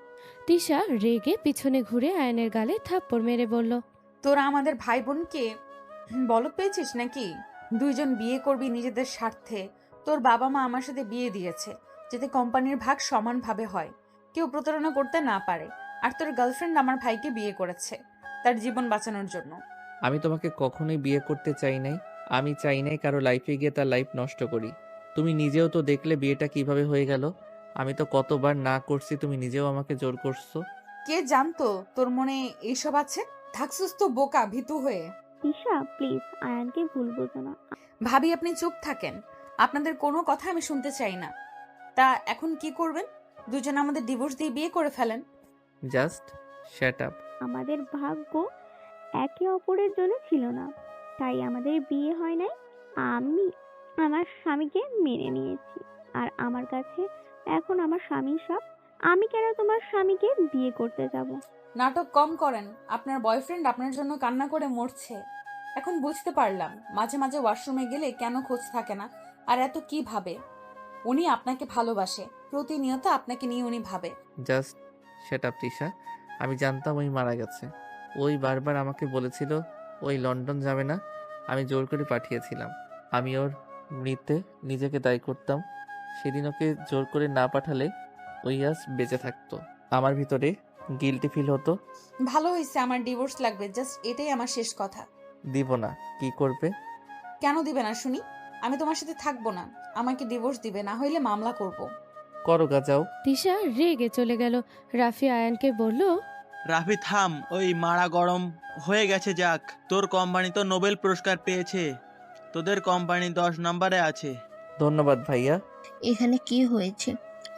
তিশা রেগে পিছনে ঘুরে আয়ানের গালে থাপ্পড় মেরে বলল, তোরা আমাদের ভাই বোনকে বলদ পেয়েছিস নাকি? 2 জন বিয়ে করবি নিজেদের স্বার্থে। তোর বাবা মা আমার সাথে বিয়ে দিয়েছে যাতে কোম্পানির ভাগ সমানভাবে হয়, কেউ প্রতারণা করতে না পারে। আর তোর গার্লফ্রেন্ড আমার ভাইকে বিয়ে করেছে তার জীবন বাঁচানোর জন্য। আমি তোমাকে কখনোই বিয়ে করতে চাই নাই। আমি চাই নাই কারো লাইফে গিয়ে তার লাইফ নষ্ট করি। তুমি নিজেও তো দেখলে বিয়েটা কিভাবে হয়ে গেল। আমি তো কতবার না করছি, তুমি নিজেও আমাকে জোর করছো। কে জানতো তোর মনে এইসব আছে? থাকছিস তো বোকা ভীতু হয়ে। ঈশা প্লিজ, আয়ানকে ভুল বোঝো না। ভাবি আপনি চুপ থাকেন, আপনাদের কোনো কথা আমি শুনতে চাই না। তা এখন কি করবেন? 2 জন আমাদের ডিভোর্স দিয়ে বিয়ে করে ফেলেন। Just shut up. আমাদের ভাগ্য একে অপরের জন্য ছিল না, তাই আমাদের বিয়ে হয় নাই। আমি আমার স্বামীকে মেনে নিয়েছি, আর আমার কাছে এখন আমার স্বামী সব। আমি কেন তোমার স্বামীকে বিয়ে করতে যাব? নাটক কম করেন। আপনার বয়ফ্রেন্ড আপনার জন্য কান্না করে মরছে। এখন বুঝতে পারলাম মাঝে মাঝে ওয়াশরুমে গেলে কেন খোঁজ থাকে না, আর এত কি ভাবে। উনি আপনাকে ভালোবাসে, প্রতিনিয়ত আপনাকে নিয়ে উনি ভাবে। Just shut up Tisha. আমি জানতাম ওই মারা গেছে। ওই বারবার আমাকে বলেছিল ওই লন্ডন যাবে না। আমি জোর করে পাঠিয়েছিলাম। আমি ওর মৃত্যুতে নিজেকে দায়ী করতাম। সেদিন ওকে জোর করে না পাঠালে ওই আজ বেঁচে থাকতো। আমার ভিতরে গিল্টি ফিল হতো। ভালো হয়েছে, আমার ডিভোর্স লাগবে, জাস্ট এটাই আমার শেষ কথা। দিব না। কি করবে? কেন দিবে না শুনি? আমি তোমার সাথে থাকবো না, আমাকে ডিভোর্স দিবে, না হইলে মামলা করব। করো গা, যাও। তিশা রেগে চলে গেল। রাফি আয়ানকে বলল, রাফি থাম, ওই মারা গরম হয়ে গেছে যাক। তোর কোম্পানি তো নোবেল পুরস্কার পেয়েছে, তোদের কোম্পানি 10 নম্বরে আছে। ধন্যবাদ ভাইয়া। এখানে কি হয়েছে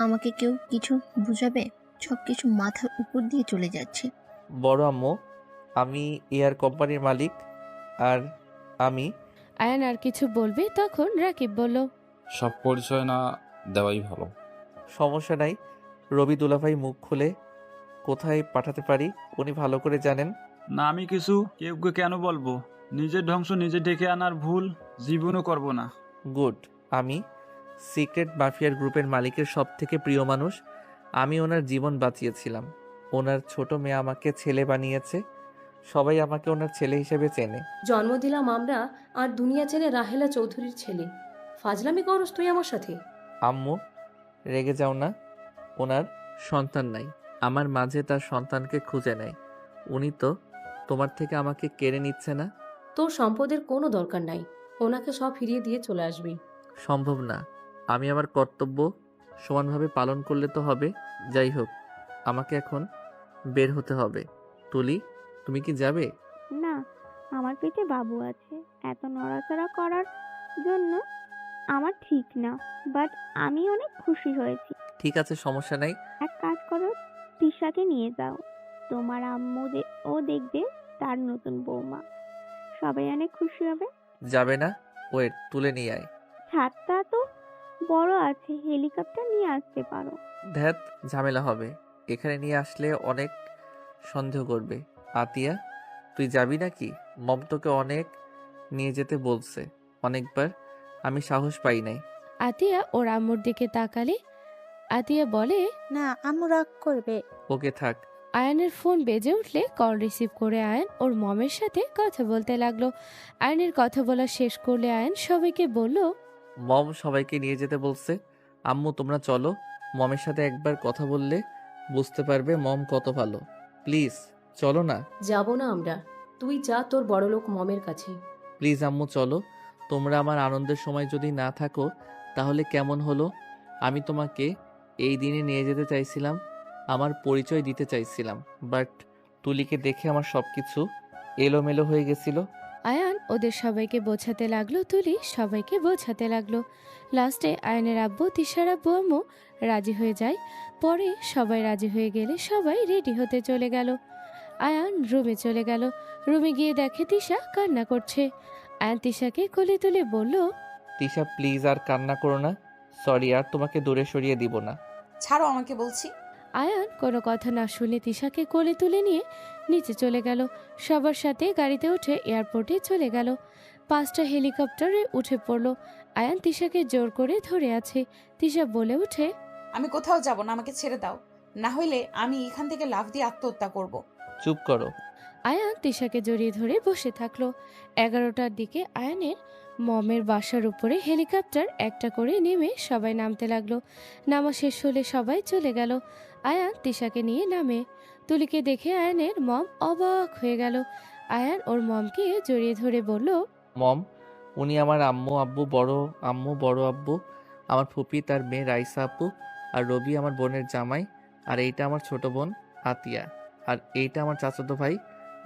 আমাকে কেউ কিছু বুঝাবে? সবকিছু মাথার উপর দিয়ে চলে যাচ্ছে। বড় আম্মু, আমি এয়ার কোম্পানির মালিক। আর আমি আয়ান আর কিছু বলবে তখন রাকিব বলল, সব পরিচয় না দেওয়াই ভালো। সমস্যা নাই। রবি দুলাভাই মুখ খুলে কোথায় পাঠাতে পারি উনি ভালো করে জানেন। না আমি কিছু কেউকে কেন বলবো? নিজের ধ্বংস নিজে ডেকে আনার ভুল জীবনও করব না। গুড। আমি সিক্রেট মাফিয়ার গ্রুপের মালিকের সব থেকে প্রিয় মানুষ। আমি ওনার জীবন বাঁচিয়েছিলাম। ওনার ছোট মেয়ে আমাকে ছেলে বানিয়েছে। সবাই আমাকে ওনার ছেলে হিসেবে চেনে। জন্ম দিলাম আমরা, আর দুনিয়া চেনে রাহেলা চৌধুরীর ছেলে। ফাজলামি করস তুই আমার সাথে? আম্মু রেগে যাও না। ওনার সন্তান নাই, আমার মাঝে তার সন্তানকে খুঁজে নেয়। উনি তো তোমার থেকে আমাকে কেড়ে নিচ্ছে না। তোর সম্পদের কোনো দরকার নাই, ওনাকে সব ফিরিয়ে দিয়ে চলে আসবি। সম্ভব না। আমি আমার কর্তব্য সমানভাবে পালন করলে তো হবে। যাই হোক, আমাকে এখন বের হতে হবে। তুলি, তুমি কি যাবে? না, আমার পেটে বাবু আছে, এত নড়াচড়া করার জন্য আমার ঠিক না। বাট আমি অনেক খুশি হয়েছি। ঠিক আছে, সমস্যা নাই। এক কাজ করো, তিশাকে নিয়ে যাও। তোমার ও দেখবে তার নতুন বৌমা। সবাই অনেক খুশি হবে। যাবে না? ওয়েট, তুলে নিয়ে আয়। ছাদটা তো বড় আছে, হেলিকপ্টার নিয়ে আসতে পারো। ধ্যাত, ঝামেলা হবে। এখানে নিয়ে আসলে অনেক সন্দেহ করবে। আতিয়া, তুই যাবি নাকি? মম তোকে অনেক নিয়ে যেতে বলছে অনেকবার, আমি সাহস পাই নাই। আতিয়া ওর আম্মুর দিকে তাকালে আতিয়া বলে, না, আম্মু রাগ করবে। ওকে থাক। আয়ানের ফোন বেজে উঠলে কল রিসিভ করে আয়ান ওর মমের সাথে কথা বলতে লাগলো। আয়ানের কথা বলা শেষ করলে আয়ান সবাইকে বলল, মম সবাইকে নিয়ে যেতে বলছে। আম্মু তোমরা চলো, মমের সাথে একবার কথা বললে বুঝতে পারবে মম কত ভালো। প্লিজ চলো না। যাব না আমরা, তুই যা তোর বড়লোক মমের কাছে। প্লিজ আম্মু চলো। তোমরা আমার আনন্দের সময় যদি না থাকো তাহলে কেমন হলো? আমি তোমাকে এই দিনে নিয়ে যেতে চাইছিলাম, আমার পরিচয় দিতে চাইছিলাম, বাট তুলিকে দেখে আমার সবকিছু এলোমেলো হয়ে গেছিল। আয়ান ওদের সবাইকে বোঝাতে লাগলো, তুলি সবাইকে বোঝাতে লাগলো। লাস্টে আয়ানের আব্বু, তিশার আব্বু আম্মু রাজি হয়ে যায়। পরে সবাই রাজি হয়ে গেলে সবাই রেডি হতে চলে গেল। আয়ান রুমে চলে গেল। রুমে গিয়ে দেখে তিশা কান্না করছে। আয়ান তিশাকে কোলে তুলে বলল, তিশা প্লিজ আর কান্না করো না। সরি, আর তোমাকে দূরে সরিয়ে দিব না। ছাড়ো আমাকে বলছি। আয়ান কোনো কথা না শুনে তিশাকে কোলে তুলে নিয়ে নিচে চলে গেল। সবার সাথে গাড়িতে উঠে এয়ারপোর্টে চলে গেল। 5টা হেলিকপ্টারে উঠে পড়ল। আয়ান তিশাকে জোর করে ধরে আছে। তিশা বলে উঠে, আমি কোথাও যাব না, আমাকে ছেড়ে দাও, না হইলে আমি এখান থেকে লাফ দিয়ে আত্মহত্যা করব। চুপ করো। আয়ান তিশাকে জড়িয়ে ধরে বসে থাকলো। 11টার দিকে আয়ানের মমের বাসার উপরে হেলিকপ্টার একটা করে নেমে সবাই নামতে লাগলো। নামা শেষ হলে সবাই চলে গেল। আয়ান তিশাকে নিয়ে নামে। তুলিকে দেখে আয়ানের মম অবাক হয়ে গেল। আয়ান ওর মমকে জড়িয়ে ধরে বলল, মম, উনি আমার আম্মু, আব্বু, বড় আম্মু, বড় আব্বু, আমার ফুপি, তার মেয়ে রাইসা আপু, আর রবি আমার বোনের জামাই, আর এইটা আমার ছোট বোন আতিয়া, আর এইটা আমার চাচাতো ভাই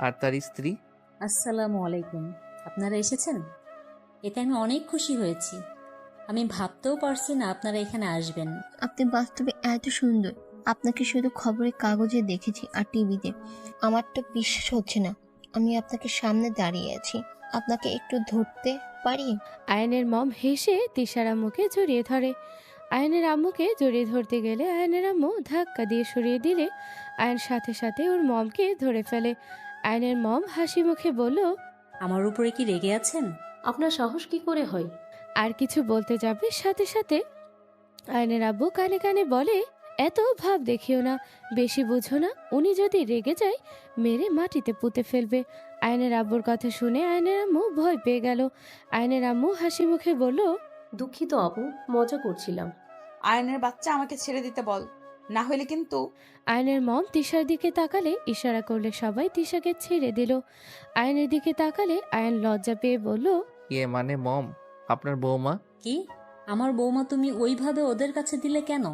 আর তার স্ত্রী। আসসালামু আলাইকুম। আপনারা এসেছেন, এতে আমি অনেক খুশি হয়েছি। আমি ভাবতেও পারছি না আপনারা এখানে আসবেন। আপনি বাস্তবে এত সুন্দর, আপনাকে শুধু খবরের কাগজে দেখেছি আর টিভিতে। আমার তো বিশ্বাস হচ্ছে না আমি আপনাকে সামনে দাঁড়িয়ে আছি। আপনাকে একটু ধরতে পারি? আয়ানের মম হেসে তিশার আম্মুকে জড়িয়ে ধরে। আয়নের আম্মুকে জড়িয়ে ধরতে গেলে আয়নের আম্মু ধাক্কা দিয়ে সরিয়ে দিলে আয়ন সাথে সাথে ওর মমকে ধরে ফেলে। আয়নের মম হাসি মুখে বলল, আমার উপরে কি রেগে আছেন? আপনার সাহস কি করে হয়? আর কিছু বলতে যাবে সাথে সাথে আয়নের আব্বু কানে কানে বলে, এত ভাব দেখিও না, বেশি বুঝো না, উনি যদি রেগে যায় মেরে মাটিতে পুঁতে ফেলবে। আয়নের আব্বুর কথা শুনে আয়নের আম্মু ভয় পেয়ে গেল। আয়নের আম্মু হাসি মুখে বলল, দুঃখিত আপু, মজা করছিলাম। আয়নের বাচ্চা, আমাকে ছেড়ে দিতে বল, না হইলে কিন্তু। আয়নের মম তিশার দিকে তাকালে ইশারা করলে সবাই তিশাকে ছেড়ে দিল। আয়নের দিকে তাকালে আয়ন লজ্জা পেয়ে বলল, ইয়ে মানে মম, আপনার বৌমা? কি? আমার বৌমা তুমি ওইভাবে ওদের কাছে দিলে কেন?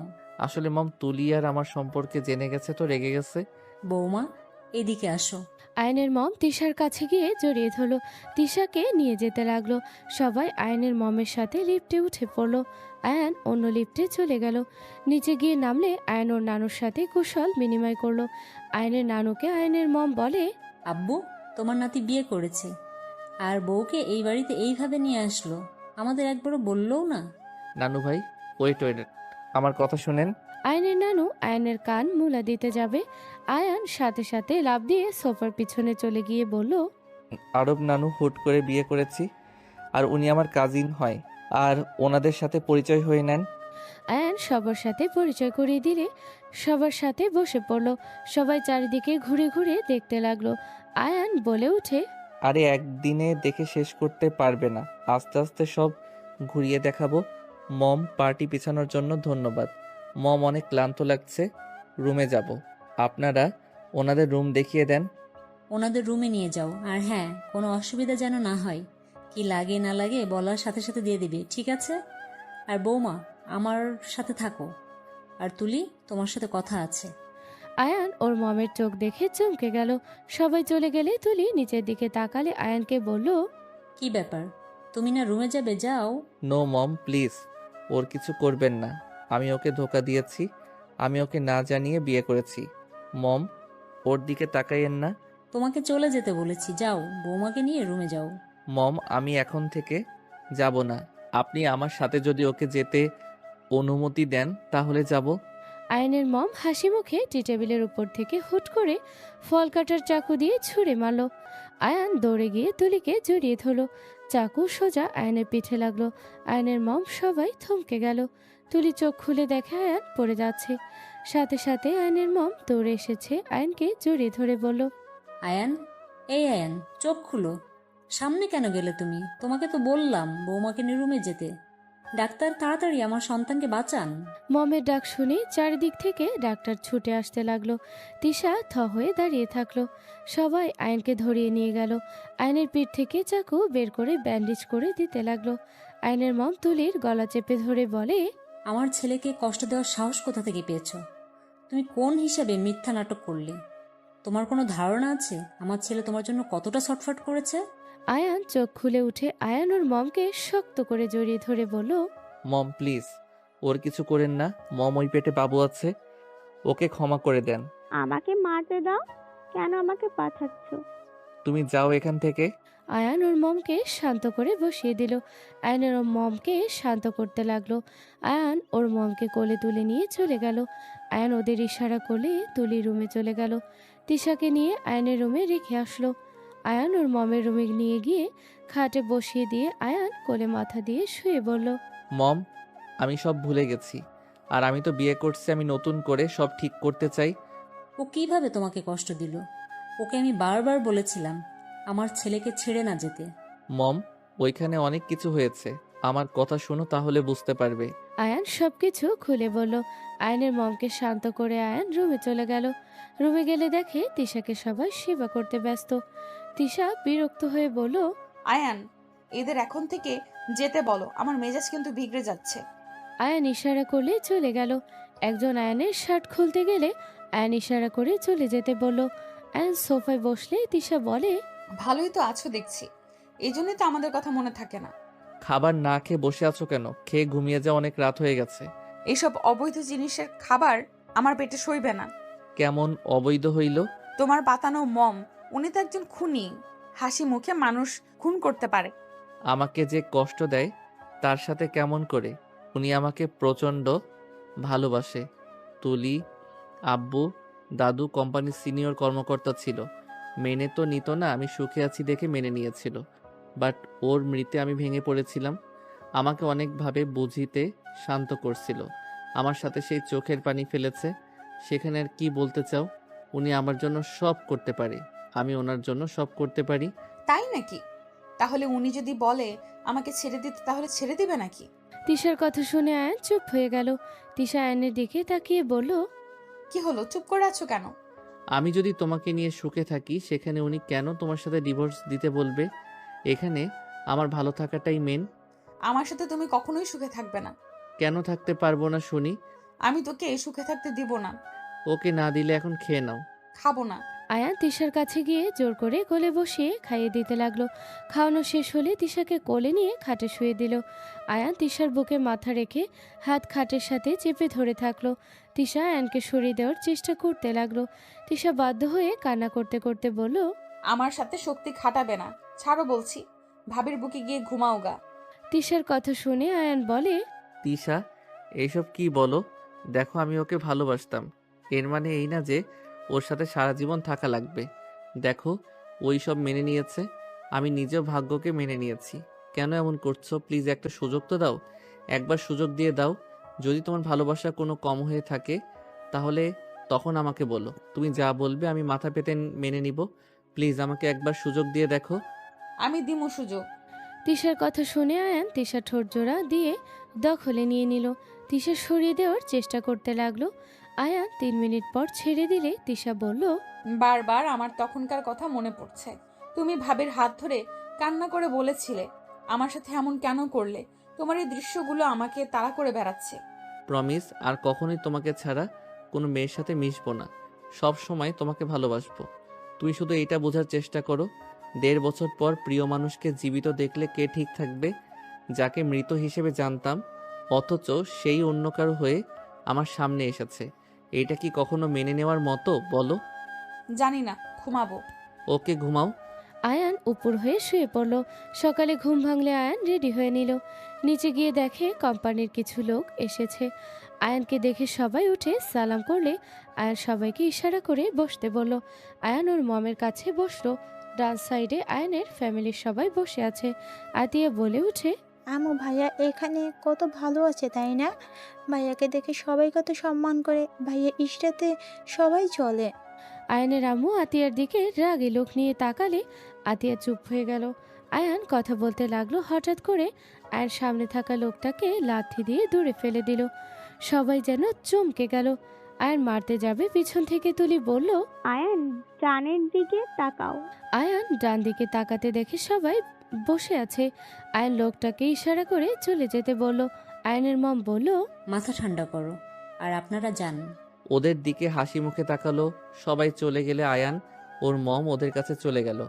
আসলে মম, তুলি আর আমার সম্পর্কে জেনে গেছে তো রেগে গেছে। বৌমা, এদিকে আসো। আয়নের মম তিশার কাছে গিয়ে জড়িয়ে ধরলো, তিশাকে নিয়ে যেতে লাগলো। সবাই আয়নের মমের সাথে লিফটে উঠে পড়লো। আয়ান অন্য লিফটে চলে গেল। নিচে গিয়ে নামলে আয়ন ওর নানুর সাথে কুশল বিনিময় করলো। আয়নের নানুকে আয়নের মম বলে, আব্বু, তোমার নাতি বিয়ে করেছে আর বউকে এই বাড়িতে এইভাবে নিয়ে আসলো, আমাদের একবারও বললোও না। নানু ভাই, ওয়েট ওয়েট, আমার কথা শুনেন। আয়নের নানু আয়নের কান মুলা দিতে যাবে। আয়ান সাথে সাথে লাফ দিয়ে সোফার পিছনে চলে গিয়ে বলল, আরব নানু হুট করে বিয়ে করেছি, আর উনি আমার কাজিন হয়, আর ওনাদের সাথে পরিচয় হয়ে নেন। আয়ান সবার সাথে পরিচয় করিয়ে দিলে সবার সাথে বসে পড়ল। সবাই চারিদিকে ঘুরে ঘুরে দেখতে লাগলো। আয়ান বলে উঠে, আরে একদিনে দেখে শেষ করতে পারবে না, আস্তে আস্তে সব ঘুরিয়ে দেখাবো। মম, পার্টি পিছানোর জন্য ধন্যবাদ। মম, অনেক ক্লান্ত লাগছে, রুমে যাব। আপনারা ওনাদের রুম দেখিয়ে দেন। ওনাদের রুমে নিয়ে যাও, আর হ্যাঁ, কোনো অসুবিধা যেন না হয়। কি লাগে না লাগে বলার সাথে সাথে দিয়ে দিবি, ঠিক আছে? আর বৌমা, আমার সাথে থাকো, আর তুলি, তোমার সাথে কথা আছে। আয়ান ওর মমের চোখ দেখে চমকে গেল। সবাই চলে গেলে তুলি নিচের দিকে তাকালে আয়ানকে বলল, কি ব্যাপার, তুমি না রুমে যাবে? যাও। নো মম, প্লিজ, ওর কিছু করবেন না। আমি ওকে ধোকা দিয়েছি, আমি ওকে না জানিয়ে বিয়ে করেছি। মম, ওর দিকে তাকাইয়েন না। তোমাকে চলে যেতে বলেছি, যাও, বৌমাকে নিয়ে রুমে যাও। মম, আমি এখন থেকে যাব না। আপনি আমার সাথে যদি ওকে যেতে অনুমতি দেন তাহলে যাব। আয়ানের মম হাসি মুখে টি টেবিলের উপর থেকে হুট করে ফল কাটার চাকু দিয়ে ছুঁড়ে মারল। আয়ান দৌড়ে গিয়ে তুলিকে জড়িয়ে ধরল। চাকু সোজা আয়ানের পিঠে লাগলো। আয়ানের মম সবাই থমকে গেল। তুলি চোখ খুলে দেখে আয়ান পড়ে যাচ্ছে। সাথে সাথে আয়ানের মম দৌড়ে এসেছে, আয়ানকে জড়িয়ে ধরে বলল, আয়ান, এই আয়ান, চোখ খুলো। সামনে কেন গেলে তুমি? তোমাকে তো বললাম বৌমাকে নিয়ে রুমে যেতে। ডাক্তার, তাড়াতাড়ি আমার সন্তানকে বাঁচান। মমের ডাক শুনে চারিদিক থেকে ডাক্তার ছুটে আসতে লাগলো। তিশা থ হয়ে দাঁড়িয়ে থাকলো। সবাই আয়নকে ধরিয়ে নিয়ে গেল। আয়নের পিঠ থেকে চাকু বের করে ব্যান্ডেজ করে দিতে লাগলো। আয়নের মম তুলির গলা চেপে ধরে বলে, আমার ছেলেকে কষ্ট দেওয়ার সাহস কোথা থেকে পেয়েছো? তুমি কোন হিসাবে মিথ্যা নাটক করলে? তোমার কোনো ধারণা আছে আমার ছেলে তোমার জন্য কতটা ছটফট করেছে? আয়ান চোখ খুলে উঠে আয়ান ওর মমকে শক্ত করে জড়িয়ে ধরে বলল, মম প্লিজ, ওর কিছু করেন না। মম, ওই পেটে বাবু আছে, ওকে ক্ষমা করে দেন। আমাকে মারতে দাও, কেন আমাকে পাঠাচ্ছ? তুমি যাও এখান থেকে। আয়ান ওর মমকে শান্ত করে বসিয়ে দিল। আয়ানের ওর মমকে শান্ত করতে লাগলো। আয়ান ওর মমকে কোলে তুলে নিয়ে চলে গেল। আয়ান ওদের ইশারা করলে তুলি রুমে চলে গেল। তিশাকে নিয়ে আয়ানের রুমে রেখে আসলো। আয়ান ওর মমের রুমে নিয়ে গিয়ে খাটে বসিয়ে দিয়ে আয়ান কোলে মাথা দিয়ে শুয়ে বলল, মম, আমি সব ভুলে গেছি। আর আমি তো বিয়ে করছি, আমি নতুন করে সব ঠিক করতে চাই। ও কিভাবে তোমাকে কষ্ট দিল? ওকে আমি বারবার বলেছিলাম আমার ছেলেকে ছেড়ে না যেতে। মম, ওইখানে অনেক কিছু হয়েছে, আমার কথা শোনো তাহলে বুঝতে পারবে। আয়ান সবকিছু খুলে বলল। আয়ানের মমকে শান্ত করে আয়ান রুমে চলে গেল। রুমে গেলে দেখে তিশাকে সবাই সেবা করতে ব্যস্ত। তিশা বিরক্ত হয়ে বলল, আয়ান, এদের এখন থেকে যেতে বলো, আমার মেজাজ কিন্তু বিগড়ে যাচ্ছে। আয়ান ইশারা করলে চলে গেল। একজন আয়ানের শার্ট খুলতে গেলে আয়ান ইশারা করে চলে যেতে বলল। আয়ান সোফায় বসলে তিশা বলে, ভালোই তো আছো দেখছি, এই জন্যই তো আমাদের কথা মনে থাকে না। খাবার না খেয়ে বসে আছো কেন? খেয়ে ঘুমিয়ে যাও, অনেক রাত হয়ে গেছে। এইসব অবৈধ জিনিসের খাবার আমার পেটে সইবে না। কেমন অবৈধ হইল? তোমার পাতানো মম, উনি তো একজন খুনি। হাসি মুখে মানুষ খুন করতে পারে। আমাকে যে কষ্ট দেয় তার সাথে কেমন করে? উনি আমাকে প্রচণ্ড ভালোবাসে। তুলি, আব্বু, দাদু কোম্পানির সিনিয়র কর্মকর্তা ছিল, মেনে তো নিত না। আমি সুখে আছি দেখে মেনে নিয়েছিল, বাট ওর মৃত্যে আমি ভেঙে পড়েছিলাম। আমাকে অনেকভাবে বুঝিতে শান্ত করছিল। আমার সাথে সেই চোখের পানি ফেলেছে। সেখানে আর কি বলতে চাও? উনি আমার জন্য সব করতে পারে, আমি ওনার জন্য সব করতে পারি। তাই নাকি? তাহলে উনি যদি বলে আমাকে ছেড়ে দিতে, তাহলে ছেড়ে দিবে নাকি? তিশার কথা শুনে আয়ান চুপ হয়ে গেল। তিশা আয়ানের দিকে তাকিয়ে বলল, কি হলো, চুপ করে আছো কেন? আমি যদি তোমাকে নিয়ে সুখে থাকি, সেখানে উনি কেন তোমার সাথে ডিভোর্স দিতে বলবে? এখানে আমার ভালো থাকাটাই মেন। আমার সাথে তুমি কখনোই সুখে থাকবে না। কেন থাকতে পারবো না শুনি? আমি তোকে সুখে থাকতে দিব না। ওকে না দিলে এখন খেয়ে নাও। খাবো না। আয়ান তিশার কাছে গিয়ে জোর করে কোলে বসিয়ে খাইয়ে দিতে লাগলো। খাওয়ানো শেষ হলে তিশাকে কোলে নিয়ে খাটে শুয়ে দিল। আয়ান তিশার বুকে মাথা রেখে হাত খাটের সাথে চেপে ধরে থাকলো। তিশা আয়ানকে সরিয়ে দেওয়ার চেষ্টা করতে লাগলো। তিশা বাধ্য হয়ে কান্না করতে করতে বলল, আমার সাথে শক্তি খাটাবে না, ছাড়ো বলছি। ভাবির বুকে গিয়ে ঘুমাও গা। তিশার কথা শুনে আয়ান বলে, তিশা, এইসব কি বলো? দেখো, আমি ওকে ভালোবাসতাম, এর মানে এই না যে ওর সাথে সারা জীবন থাকা লাগবে। দেখো, ওই সব মেনে নিয়েছে, আমি নিজেও ভাগ্যকে মেনে নিয়েছি। কেন এমন করছো? প্লিজ একটা সুযোগ তো দাও, একবার সুযোগ দিয়ে দাও। যদি তোমার ভালোবাসা কোনো কম হয়ে থাকে তাহলে তখন আমাকে বলো, তুমি যা বলবে আমি মাথা পেতে মেনে নিব। প্লিজ আমাকে একবার সুযোগ দিয়ে দেখো। আমি দিমু সুযোগ। তিশার কথা শুনে আয়ান তিশা ঠোঁট জোড়া দিয়ে দখলে নিয়ে নিল। তিশা সরিয়ে দেওয়ার চেষ্টা করতে লাগলো। আয়ান 3 মিনিট পর ছেড়ে দিলে তিশা বলল, বারবার আমার তখনকার কথা মনে পড়ছে। তুমি ভাবির হাত ধরে কান্না করে বলেছিলে আমার সাথে এমন কেন করলে। তোমার এই দৃশ্যগুলো আমাকে তাড়া করে বেড়াচ্ছে। প্রমিস আর কখনোই তোমাকে ছাড়া কোনো মেয়ের সাথে মিশবো না, সব সময় তোমাকে ভালোবাসবো। তুমি শুধু এইটা বোঝার চেষ্টা করো, 1.5 বছর পর প্রিয় মানুষকে জীবিত দেখলে কে ঠিক থাকবে? যাকে মৃত হিসেবে জানতাম, অথচ সেই অন্য কারো হয়ে আমার সামনে এসেছে। এইটা কি কখনো মেনে নেওয়ার মতো বলো? জানি না, ঘুমাবো। ওকে, ঘুমাও। আয়ান উপর হয়ে শুয়ে পড়ল। সকালে ঘুম ভাঙলে আয়ান রেডি হয়ে নিল। নিচে গিয়ে দেখে কোম্পানির কিছু লোক এসেছে। আয়ানকে দেখে সবাই উঠে সালাম করলে আয়ান সবাইকে ইশারা করে বসতে বলল। আয়ান ওর মমের কাছে বসলো। ডান সাইডে আয়ানের ফ্যামিলির সবাই বসে আছে। আতিয়া বলে উঠে, আমু ভাইয়া এখানে কত ভালো আছে তাই না? ভাইয়াকে দেখে সবাই কত সম্মান করে, ভাইয়া ইশরাতে সবাই চলে। আয়ানের আম্মু আতিয়ার দিকে রাগে লোক নিয়ে তাকালে আতিয়া চুপ হয়ে গেল। আয়ান কথা বলতে লাগলো। হঠাৎ করে আয়ান সামনে থাকা লোকটাকে লাথি দিয়ে দূরে ফেলে দিল। সবাই যেন চমকে গেল। আয়ান মারতে যাবে, পিছন থেকে তুলি বলল, আয়ান ডানের দিকে তাকাও। আয়ান ডান দিকে তাকাতে দেখে সবাই বসে আছে। আয়ান লোকটাকে ইশারা করে চলে যেতে বলল। আয়ানের মম বলল, মাথা ঠান্ডা করো, আর আপনারা যান। ওদের দিকে হাসি মুখে তাকালো। সবাই চলে গেলে আয়ান ওর মম ওদের কাছে চলে গেল।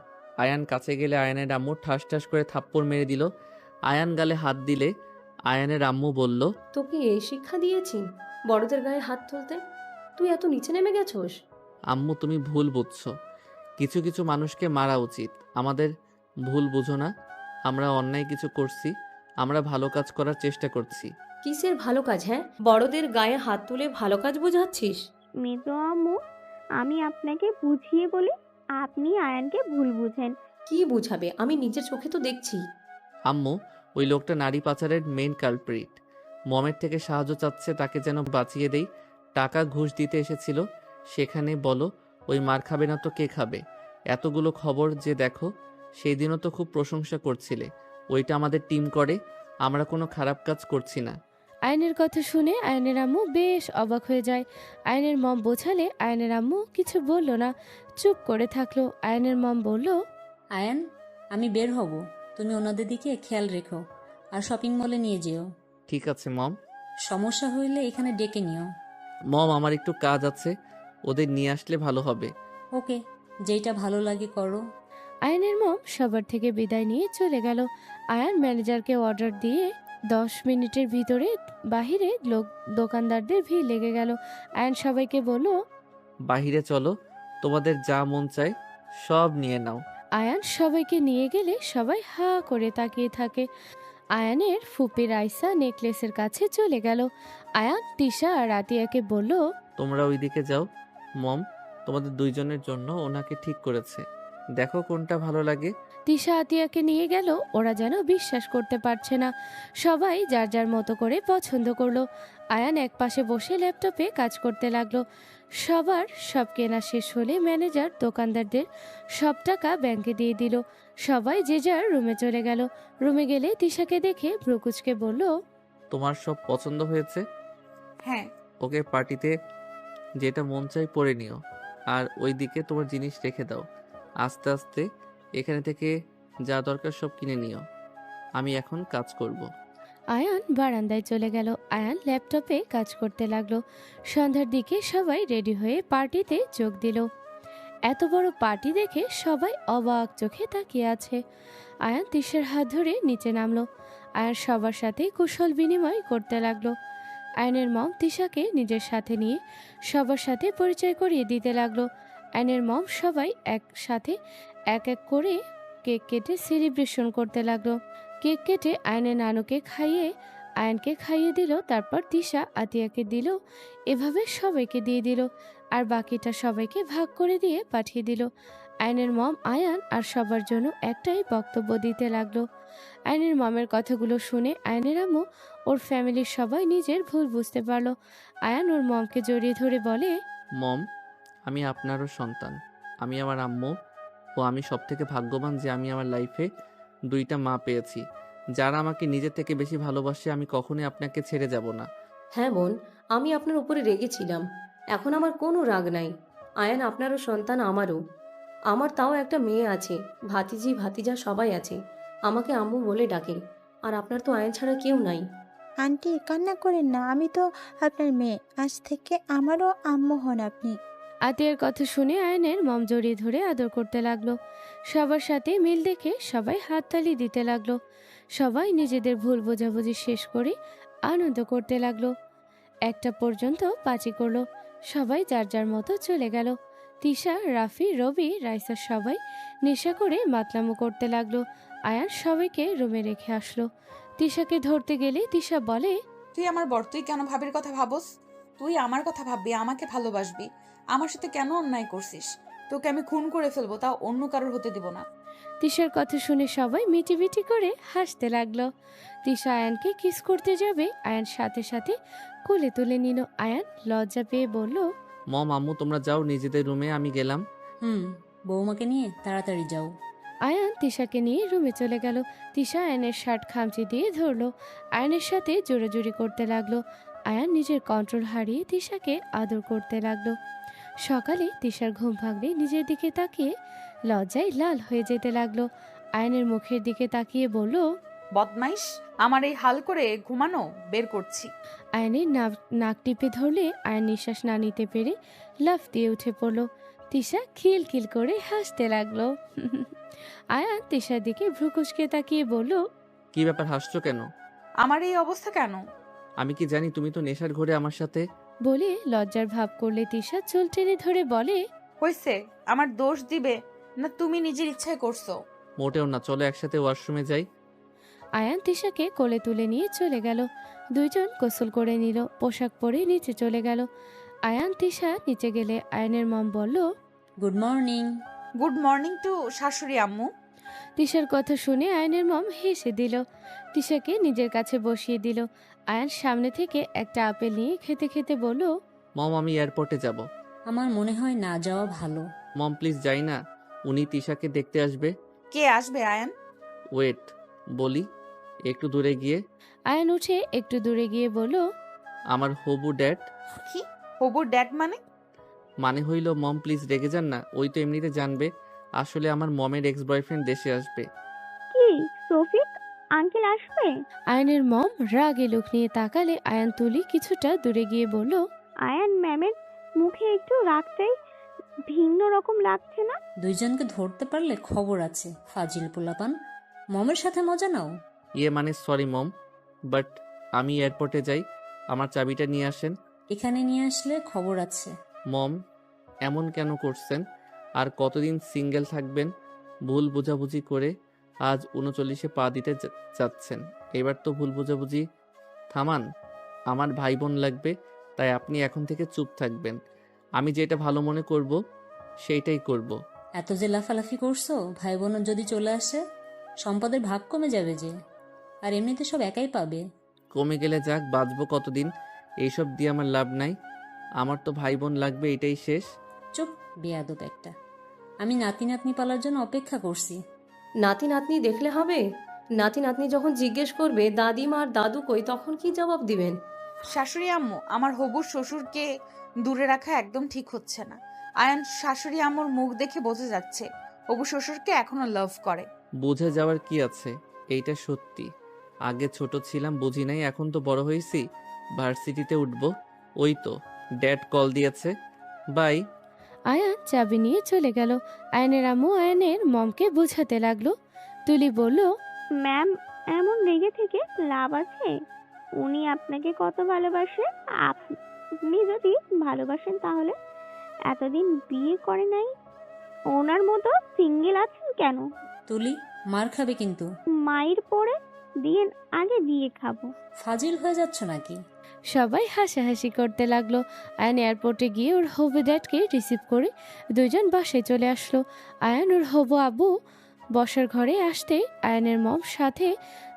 আয়ান কাছে গেলে আয়ানের আম্মু ঠাস ঠাস করে থাপ্পড় মেরে দিল। আয়ান গালে হাত দিলে আয়ানের আম্মু বলল, তোকে এই শিক্ষা দিয়েছি বড়দের গায়ে হাত তুলতে? তুই এত নিচে নেমে গেছোস? আম্মু তুমি ভুল বুঝছো, কিছু কিছু মানুষকে মারা উচিত, আমাদের ভুল বুঝো না। আমরা অন্যায় কিছু করছি, আমরা ভালো কাজ করার চেষ্টা করছি। কিসের ভালো কাজ? হ্যাঁ, বড়দের গায়ে হাত তুলে ভালো কাজ বোঝাচ্ছিস? মেজো আম্মু, আমি আপনাকে বুঝিয়ে বলি, আপনি আয়ানকে ভুল বুঝেন। কি বুঝাবে? আমি নিজের চোখে তো দেখছি। আম্মু, ওই লোকটা নারী পাচারের মেইন কালপ্রিট। মমের থেকে সাহায্য চাচ্ছে, তাকে যেন বাঁচিয়ে দেই। টাকা ঘুষ দিতে এসেছিল। সেখানে বলো, ওই মার খাবে না তো কে খাবে? এতগুলো খবর যে দেখো, সেই দিনও তো খুব প্রশংসা করছিলে। ওইটা আমাদের টিম করে, আমরা কোনো খারাপ কাজ করছি না। আয়নের কথা শুনে আয়নের আম্মু বেশ অবাক হয়ে যায়। আয়নের মম বোঝালে আয়নের আম্মু কিছু বলল না, চুপ করে থাকলো। আয়নের মম বলল, আয়ান, আমি বের হব, তুমি ওনাদের দিকে খেয়াল রেখো, আর শপিং মলে নিয়ে যেও। ঠিক আছে মম। সমস্যা হইলে এখানে ডেকে নিও। মম, আমার একটু কাজ আছে, ওদের নিয়ে আসলে ভালো হবে। ওকে, যেটা ভালো লাগে করো। আয়নের মম সবার থেকে বিদায় নিয়ে চলে গেল। আয়ান ম্যানেজারকে অর্ডার দিয়ে 10 মিনিটের ভিতরে বাহিরে দোকানদারদের ভিড় লেগে গেল। আয়ান সবাইকে বলল, বাহিরে চলো, তোমাদের যা মন চায় সব নিয়ে নাও। আয়ান সবাইকে নিয়ে গেলে সবাই হা করে তাকিয়ে থাকে। আয়ানের ফুপি রাইসা নেকলেসের কাছে চলে গেল। আয়ান তিশা আর আতিয়াকে বলল, তোমরা ওইদিকে যাও। মম, তোমাদের দুইজনের জন্য ওনাকে ঠিক করেছে, দেখো কোনটা ভালো লাগে। তিশা আতিয়াকে নিয়ে গেল। ওরা যেন বিশ্বাস করতে পারছে না। সবাই যার যার মতো করে পছন্দ করলো। আয়ান এক পাশে বসে ল্যাপটপে কাজ করতে লাগলো। সবার সব কেনা শেষ হলে ম্যানেজার দোকানদারদের সব টাকা ব্যাংকে দিয়ে দিল। সবাই যে যার রুমে চলে গেল। রুমে গেলে তিশাকে দেখে ব্রুকুচকে বলল, তোমার সব পছন্দ হয়েছে? হ্যাঁ। ওকে, পার্টিতে যেটা মন চাই পরে নিও, আর ওইদিকে তোমার জিনিস রেখে দাও। আস্তে আস্তে এখানে থেকে যা দরকার সব কিনে নিও, আমি এখন কাজ করব। আয়ান বারান্দায় চলে গেল। আয়ান ল্যাপটপে কাজ করতে লাগলো। সন্ধ্যার দিকে সবাই রেডি হয়ে পার্টিতে যোগ দিল। এত বড় পার্টি দেখে সবাই অবাক চোখে তাকিয়ে আছে। আয়ান তিশার হাত ধরে নিচে নামলো। আয়ান সবার সাথে কুশল বিনিময় করতে লাগলো। আয়নের মম তিশাকে নিজের সাথে নিয়ে সবার সাথে পরিচয় করিয়ে দিতে লাগলো। আয়নের মম সবাই একসাথে এক এক করে কেক কেটে সেলিব্রেশন করতে লাগলো। কেক কেটে আয়নের নানুকে খাইয়ে আয়নকে খাইয়ে দিল। তারপর তিশা আতিয়াকে দিল। এভাবে সবাইকে দিয়ে দিল, আর বাকিটা সবাইকে ভাগ করে দিয়ে পাঠিয়ে দিল। আয়নের মম আয়ান আর সবার জন্য একটাই বক্তব্য দিতে লাগলো। আয়নের মমের কথাগুলো শুনে আয়নের আম্মু ওর ফ্যামিলির সবাই নিজের ভুল বুঝতে পারলো। আয়ান ওর মমকে জড়িয়ে ধরে বলে, মম, আমি আপনারও সন্তান। আমি আমার আম্মু ও আমি সব থেকে ভাগ্যবান যে আমি আমার লাইফে 2টা মা পেয়েছি, যারা আমাকে নিজের থেকে বেশি ভালোবাসে। আমি কখনোই আপনাকে ছেড়ে যাব না। হ্যাঁ বোন, আমি আপনার উপরে রেগেছিলাম, এখন আমার কোনো রাগ নাই। আয়ান আপনারও সন্তান, আমারও। আমার তাও একটা মেয়ে আছে, ভাতিজি ভাতিজা সবাই আছে, আমাকে আম্মু বলে ডাকে। আর আপনার তো আয়ান ছাড়া কেউ নাই। আন্টি কান্না করেন না, আমি তো আপনার মেয়ে, আজ থেকে আমারও আম্মু হন আপনি। আতিয়ার কথা শুনে আয়নের মম জড়িয়ে ধরে আদর করতে লাগলো। সবার সাথে মিল দেখে সবাই হাততালি দিতে লাগলো। সবাই নিজেদের ভুল বোঝাবুঝি শেষ করে আনন্দ করতে লাগলো। একটা পর্যন্ত পাঁচি করলো। সবাই যার যার মতো চলে গেল। তিশা, রাফি, রবি, রাইসা সবাই নেশা করে মাতলামো করতে লাগলো। আয়ান সবাইকে রুমে রেখে আসলো। তিশাকে ধরতে গেলে তিশা বলে, তুই আমার বর, তুই কেন ভাবির কথা ভাবস? তুই আমার কথা ভাববি, আমাকে ভালোবাসবি। আমার সাথে কেন অন্যায় করছিস? তোকে আমি খুন করে ফেলবো, তাও অন্য কারোর হতে দিব না। তিশার কথা শুনে সবাই মিটিমিটি করে হাসতে লাগলো। তিশা আয়ানকে কিস করতে যাবে, আয়ান সাথে সাথে কোলে তুলে নিল। আয়ান লজ্জা পেয়ে বলল, মম আম্মু তোমরা যাও নিজেদের রুমে, আমি গেলাম। বৌমাকে নিয়ে তাড়াতাড়ি যাও। আয়ান তিশাকে নিয়ে রুমে চলে গেল। তিশা আয়ানের শার্ট খামচি দিয়ে ধরলো। আয়ানের সাথে জোরাজুরি করতে লাগলো। আয়ান নিজের কন্ট্রোল হারিয়ে তিশাকে আদর করতে লাগলো। সকালে তিশার ঘুম ভাঙলে নিজের দিকে তাকিয়ে লজ্জায় লাল হয়ে যেতে লাগলো। আয়ানের মুখের দিকে তাকিয়ে বলল, বদমাইশ, আমার এই হাল করে ঘুমানো বের করছি। আয়নের নাক টিপে ধরলে আয়ন নিঃশ্বাস না নিতে পেরে লাফ দিয়ে উঠে পড়ল। তিশা খিলখিল করে হাসতে লাগলো। আয়ান তিশার দিকে ভ্রুকুচকে তাকিয়ে বলল, কি ব্যাপার, হাসছো কেন? আমার এই অবস্থা কেন? আমি কি জানি তুমি তো নেশার ঘরে আমার সাথে। বলে লজ্জার ভাব করলে তিশা চুল টেনে ধরে বলে, হইছে, আমার দোষ দিবে না, তুমি নিজের ইচ্ছায় করছো। মোটেও না, চলো একসাথে ওয়াশরুমে যাই। আয়ান তিশাকে কোলে তুলে নিয়ে চলে গেল। দুইজন গোসল করে নিল, পোশাক পরে নিচে চলে গেল। আয়ান তিশা নিচে গেলে আয়ানের মম বলল, good morning. Good morning to শাশুড়ি আম্মু। তিশার কথা শুনে আয়নের মম হেসে দিল। তিশাকে নিজের কাছে বসিয়ে দিল। আয়ান সামনে থেকে একটা আপেল নিয়ে খেতে খেতে বলল, মম আমি এয়ারপোর্টে যাব। আমার মনে হয় না যাওয়া ভালো। মম প্লিজ যাই না, উনি তিশাকে দেখতে আসবে। কে আসবে আয়ান? ওয়েট বলি, একটু দূরে গিয়ে। আয়ান উঠে একটু দূরে গিয়ে বলল, আমার হবু ড্যাড। কি হবু ড্যাড মানে? মানে হইল মম প্লিজ রেগে যান না, ওই তো এমনিতে জানবে। আসলে আমার মমের এক্স বয়ফ্রেন্ড দেশে আসবে। কি সফিক আঙ্কেল আসবে? আয়ানের মম রাগে লুক নিয়ে তাকালে আয়ান তুলি কিছুটা দূরে গিয়ে বলল, আয়ান ম্যামের মুখে একটু রাগটাই ভিন্ন রকম লাগছে না? দুইজনকে ধরতে পারলে খবর আছে। ফাজিল পোলাপান, মমের সাথে মজা নাও। ইয়ে মানে সরি মম, বাট আমি এয়ারপোর্টে যাই, আমার চাবিটা নিয়ে আসেন। এখানে নিয়ে আসলে খবর আছে। মম এমন কেন করছেন? আর কতদিন সিঙ্গেল থাকবেন? ভুল বোঝাবুঝি করে আজ 39-এ পা দিতে যাচ্ছেন। এবার তো ভুল বোঝাবুঝি থামান। আমার ভাই বোন লাগবে, তাই আপনি এখন থেকে চুপ থাকবেন। আমি যেটা ভালো মনে করব সেইটাই করব। এত যে লাফালাফি করছো, ভাই বোন যদি চলে আসে সম্পদের ভাগ কমে যাবে যে। আর এমনিতে সব একাই পাবে। কমে গেলে যাক, বাঁচবো কতদিন? এইসব দিয়ে আমার লাভ নাই। আমার তো ভাই বোন লাগবে, এটাই শেষ। চুপ, বেয়াদব একটা। আমি নাতি নাতনি পালার জন্য অপেক্ষা করছি। নাতি নাতনি দেখলে হবে? নাতি নাতনি যখন জিজ্ঞেস করবে দাদিমা আর দাদু কই, তখন কি জবাব দিবেন? শাশুড়ি আম্মু, আমার হবু শ্বশুরকে দূরে রাখা একদম ঠিক হচ্ছে না। আয়ান শাশুড়ি আম্মুর মুখ দেখে বোঝা যাচ্ছে হবু শ্বশুরকে এখনো লাভ করে। বুঝে যাওয়ার কি আছে, এইটা সত্যি। আগে ছোট ছিলাম, বুঝি নাই, এখন তো বড় হয়েছি, ভার্সিটিতে উঠবো। ওই তো ড্যাড কল দিয়েছে, বাই। আয়ান চাবি নিয়ে চলে গেল। আয়নের আম্মু আয়নের মমকে বোঝাতে লাগলো। তুলি বলল, ম্যাম এমন রেগে থেকে লাভ আছে? উনি আপনাকে কত ভালোবাসে। আপনি যদি ভালোবাসেন তাহলে এতদিন বিয়ে করে নাই, ওনার মতো সিঙ্গেল আছেন কেন? তুলি মার খাবে কিন্তু। মায়ের পরে দিন আগে বিয়ে খাবো। ফাজিল হয়ে যাচ্ছ নাকি? সবাই হাসাহাসি করতে লাগলো। আয়ান এয়ারপোর্টে গিয়ে ওর হবু ড্যাডকে রিসিভ করে দুইজন বাসায় চলে আসলো। আয়ান ওর হবু আব্বু বসার ঘরে আসতে আয়ানের মম সাথে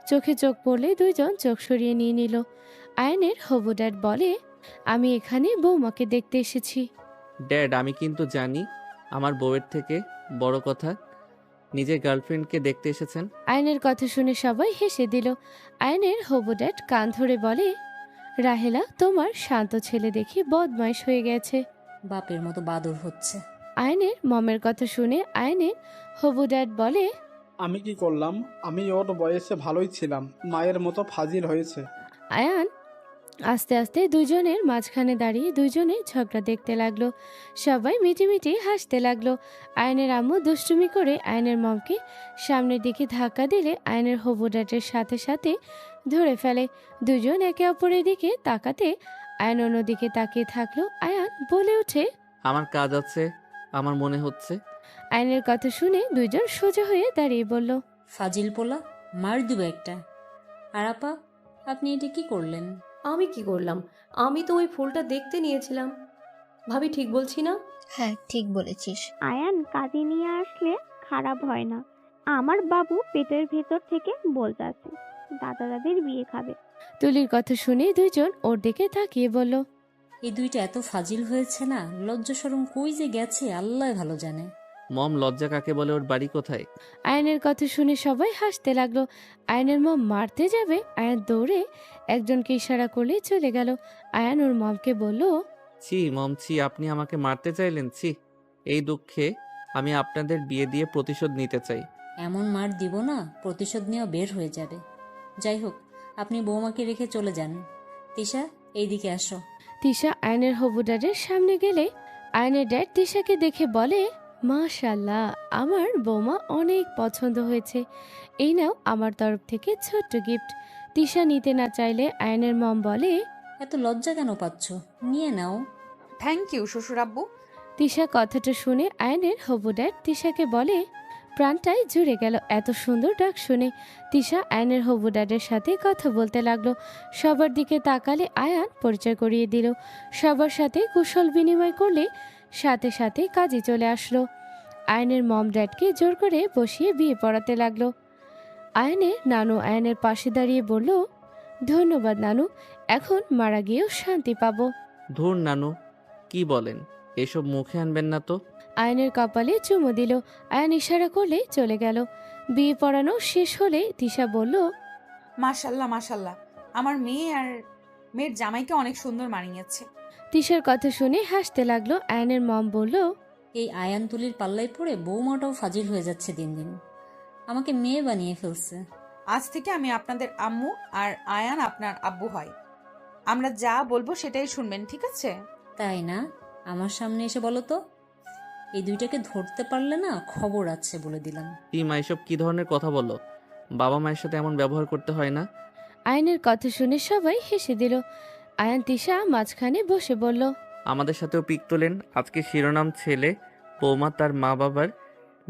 চোখে চোখ পড়লে দুইজন চোখ সরিয়ে নিয়ে নিল। আয়ানের হবু ড্যাড বলে, আমি এখানে বৌমাকে দেখতে এসেছি। ড্যাড আমি কিন্তু জানি আমার বউয়ের থেকে বড় কথা, নিজের গার্লফ্রেন্ডকে দেখতে এসেছেন। আয়নের কথা শুনে সবাই হেসে দিল। আয়নের হবু ড্যাড কান ধরে বলে, রাহেলা তোমার শান্ত ছেলে দেখি বদমাইশ হয়ে গেছে। বাপের মতো বাদর হচ্ছে। আয়নের মমের কথা শুনে আয়নের হবু ড্যাড বলে, আমি কি করলাম? আমি ওর বয়সে ভালোই ছিলাম, মায়ের মতো ফাজিল হয়েছে। আয়ান আস্তে আস্তে দুজনের মাঝখানে দাঁড়িয়ে দুজনে ঝগড়া দেখতে লাগলো। সবাই মিটিমিটি হাসতে লাগলো। আয়নের আম্মু দুষ্টুমি করে আয়নের মমকে সামনের দিকে ধাক্কা দিলে আয়নের হবু ড্যাডের সাথে সাথে ধরে ফেলে। দুজন একে অপরের দিকে তাকাতে আয়ন অন্যদিকে তাকিয়ে থাকলো। আয়ান বলে ওঠে, আমার কাজ আছে, আমার মনে হচ্ছে। আয়নের কথা শুনে দুজন সোজা হয়ে দাঁড়িয়ে বলল, ফাজিল পোলা, মার দিব একটা। আর আপা, আপনি এটা কি করলেন? আমি কি করলাম? আমি তো ওই ফুলটা দেখতে নিয়েছিলাম। ভাবি ঠিক বলছি না? হ্যাঁ, ঠিক বলেছিস। আয়ান কাজে নিয়ে আসলে খারাপ হয় না। আমার বাবু পেটের ভেতর থেকে বলতে আছে দাদা দাদির বিয়ে খাবে। তুলির কথা শুনে দুজন ওর দিকে তাকিয়ে বলল, এই দুইটা এত ফাজিল হয়েছে না, লজ্জা শরম কই যে গেছে আল্লাহ ভালো জানে। মম, লজ্জা কাকে বলে? ওর বাড়ি কোথায়? আয়নের কথা শুনে সবাই হাসতে লাগলো। আয়নের মম মারতে যাবে, আয়ান দৌড়ে একজনকে ইশারা করলে চলে গেল। আয়ান ওর মমকে বলল, ছি মম, ছি, আপনি আমাকে মারতে চাইলেন? ছি, এই দুঃখে আমি আপনাদের বিয়ে দিয়ে প্রতিশোধ নিতে চাই। এমন মার দিব না, প্রতিশোধ নেওয়া বের হয়ে যাবে। যাই হোক, আপনি বৌমাকে রেখে চলে যান। তিশা, এইদিকে আসো। তিশা আয়নের হবু ড্যাডের সামনে গেলে আয়নের ড্যাড তিশাকে দেখে বলে, মাশাআল্লাহ, আমার বৌমা অনেক পছন্দ হয়েছে। এই নাও আমার তরফ থেকে ছোট্ট গিফট। তিশা নিতে না চাইলে আয়নের মম বলে, এত লজ্জা কেন পাচ্ছ? নিয়ে নাও। থ্যাংক ইউ শ্বশুর আব্বু। তিশা কথাটা শুনে আয়নের হবু ড্যাড তিশাকে বলে, প্রাণটাই জুড়ে গেল এত সুন্দর ডাক শুনে। তিশা আয়নের হবু ড্যাডের সাথে কথা বলতে লাগলো। সবার দিকে তাকালে আয়ান পরিচয় করিয়ে দিল। সবার সাথে কুশল বিনিময় করলে সাথে সাথে কাজে চলে আসলো। আয়নের মম ড্যাডকে জোর করে বসিয়ে বিয়ে পড়াতে লাগলো। আয়নের নানু আয়নের পাশে দাঁড়িয়ে বলল, ধন্যবাদ নানু, এখন মারা গিয়েও শান্তি পাবো। ধুর নানু, কি বলেন? এসব মুখে আনবেন না তো। আয়নের কপালে চুমু দিল। আয়ান ইশারা করলে চলে গেল। বিয়ে পড়ানো শেষ হলে তিশা বলল, মাশাল্লাহ মাশাল্লাহ, আমার মেয়ে আর মেয়ের জামাইকে অনেক সুন্দর মানিয়েছে। তিশার কথা শুনে হাসতে লাগলো। আয়ানের মম বলল, এই আয়ান তুলির পাল্লায় পড়ে বৌমাটাও ফাজিল হয়ে যাচ্ছে দিন দিন। আমাকে মেয়ে বানিয়ে ফেলছে। আজ থেকে আমি আপনাদের আম্মু আর আয়ান আপনার আব্বু হয়। আমরা যা বলবো সেটাই শুনবেন, ঠিক আছে? তাই না? আমার সামনে এসে বলো তো। এই দুইটাকে ধরতে পারলে না, খবর আছে বলে দিলাম। মা, এসব কি ধরনের কথা বলো? বাবা মায়ের সাথে এমন ব্যবহার করতে হয় না। আয়নের কথা শুনে সবাই হেসে দিল। আয়ান তিশা মাঝখানে বসে বলল, আমাদের সাথেও পিক তোলেন। আজকে শিরোনাম ছেলে বৌমা তার মা বাবার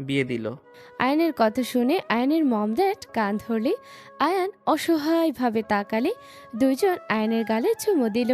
বিয়ে দিল। আয়নের কথা শুনে আয়নের মম ড্যাড কান ধরলে আয়ান অসহায়ভাবে তাকালে দুইজন আয়নের গালে চুমু দিল।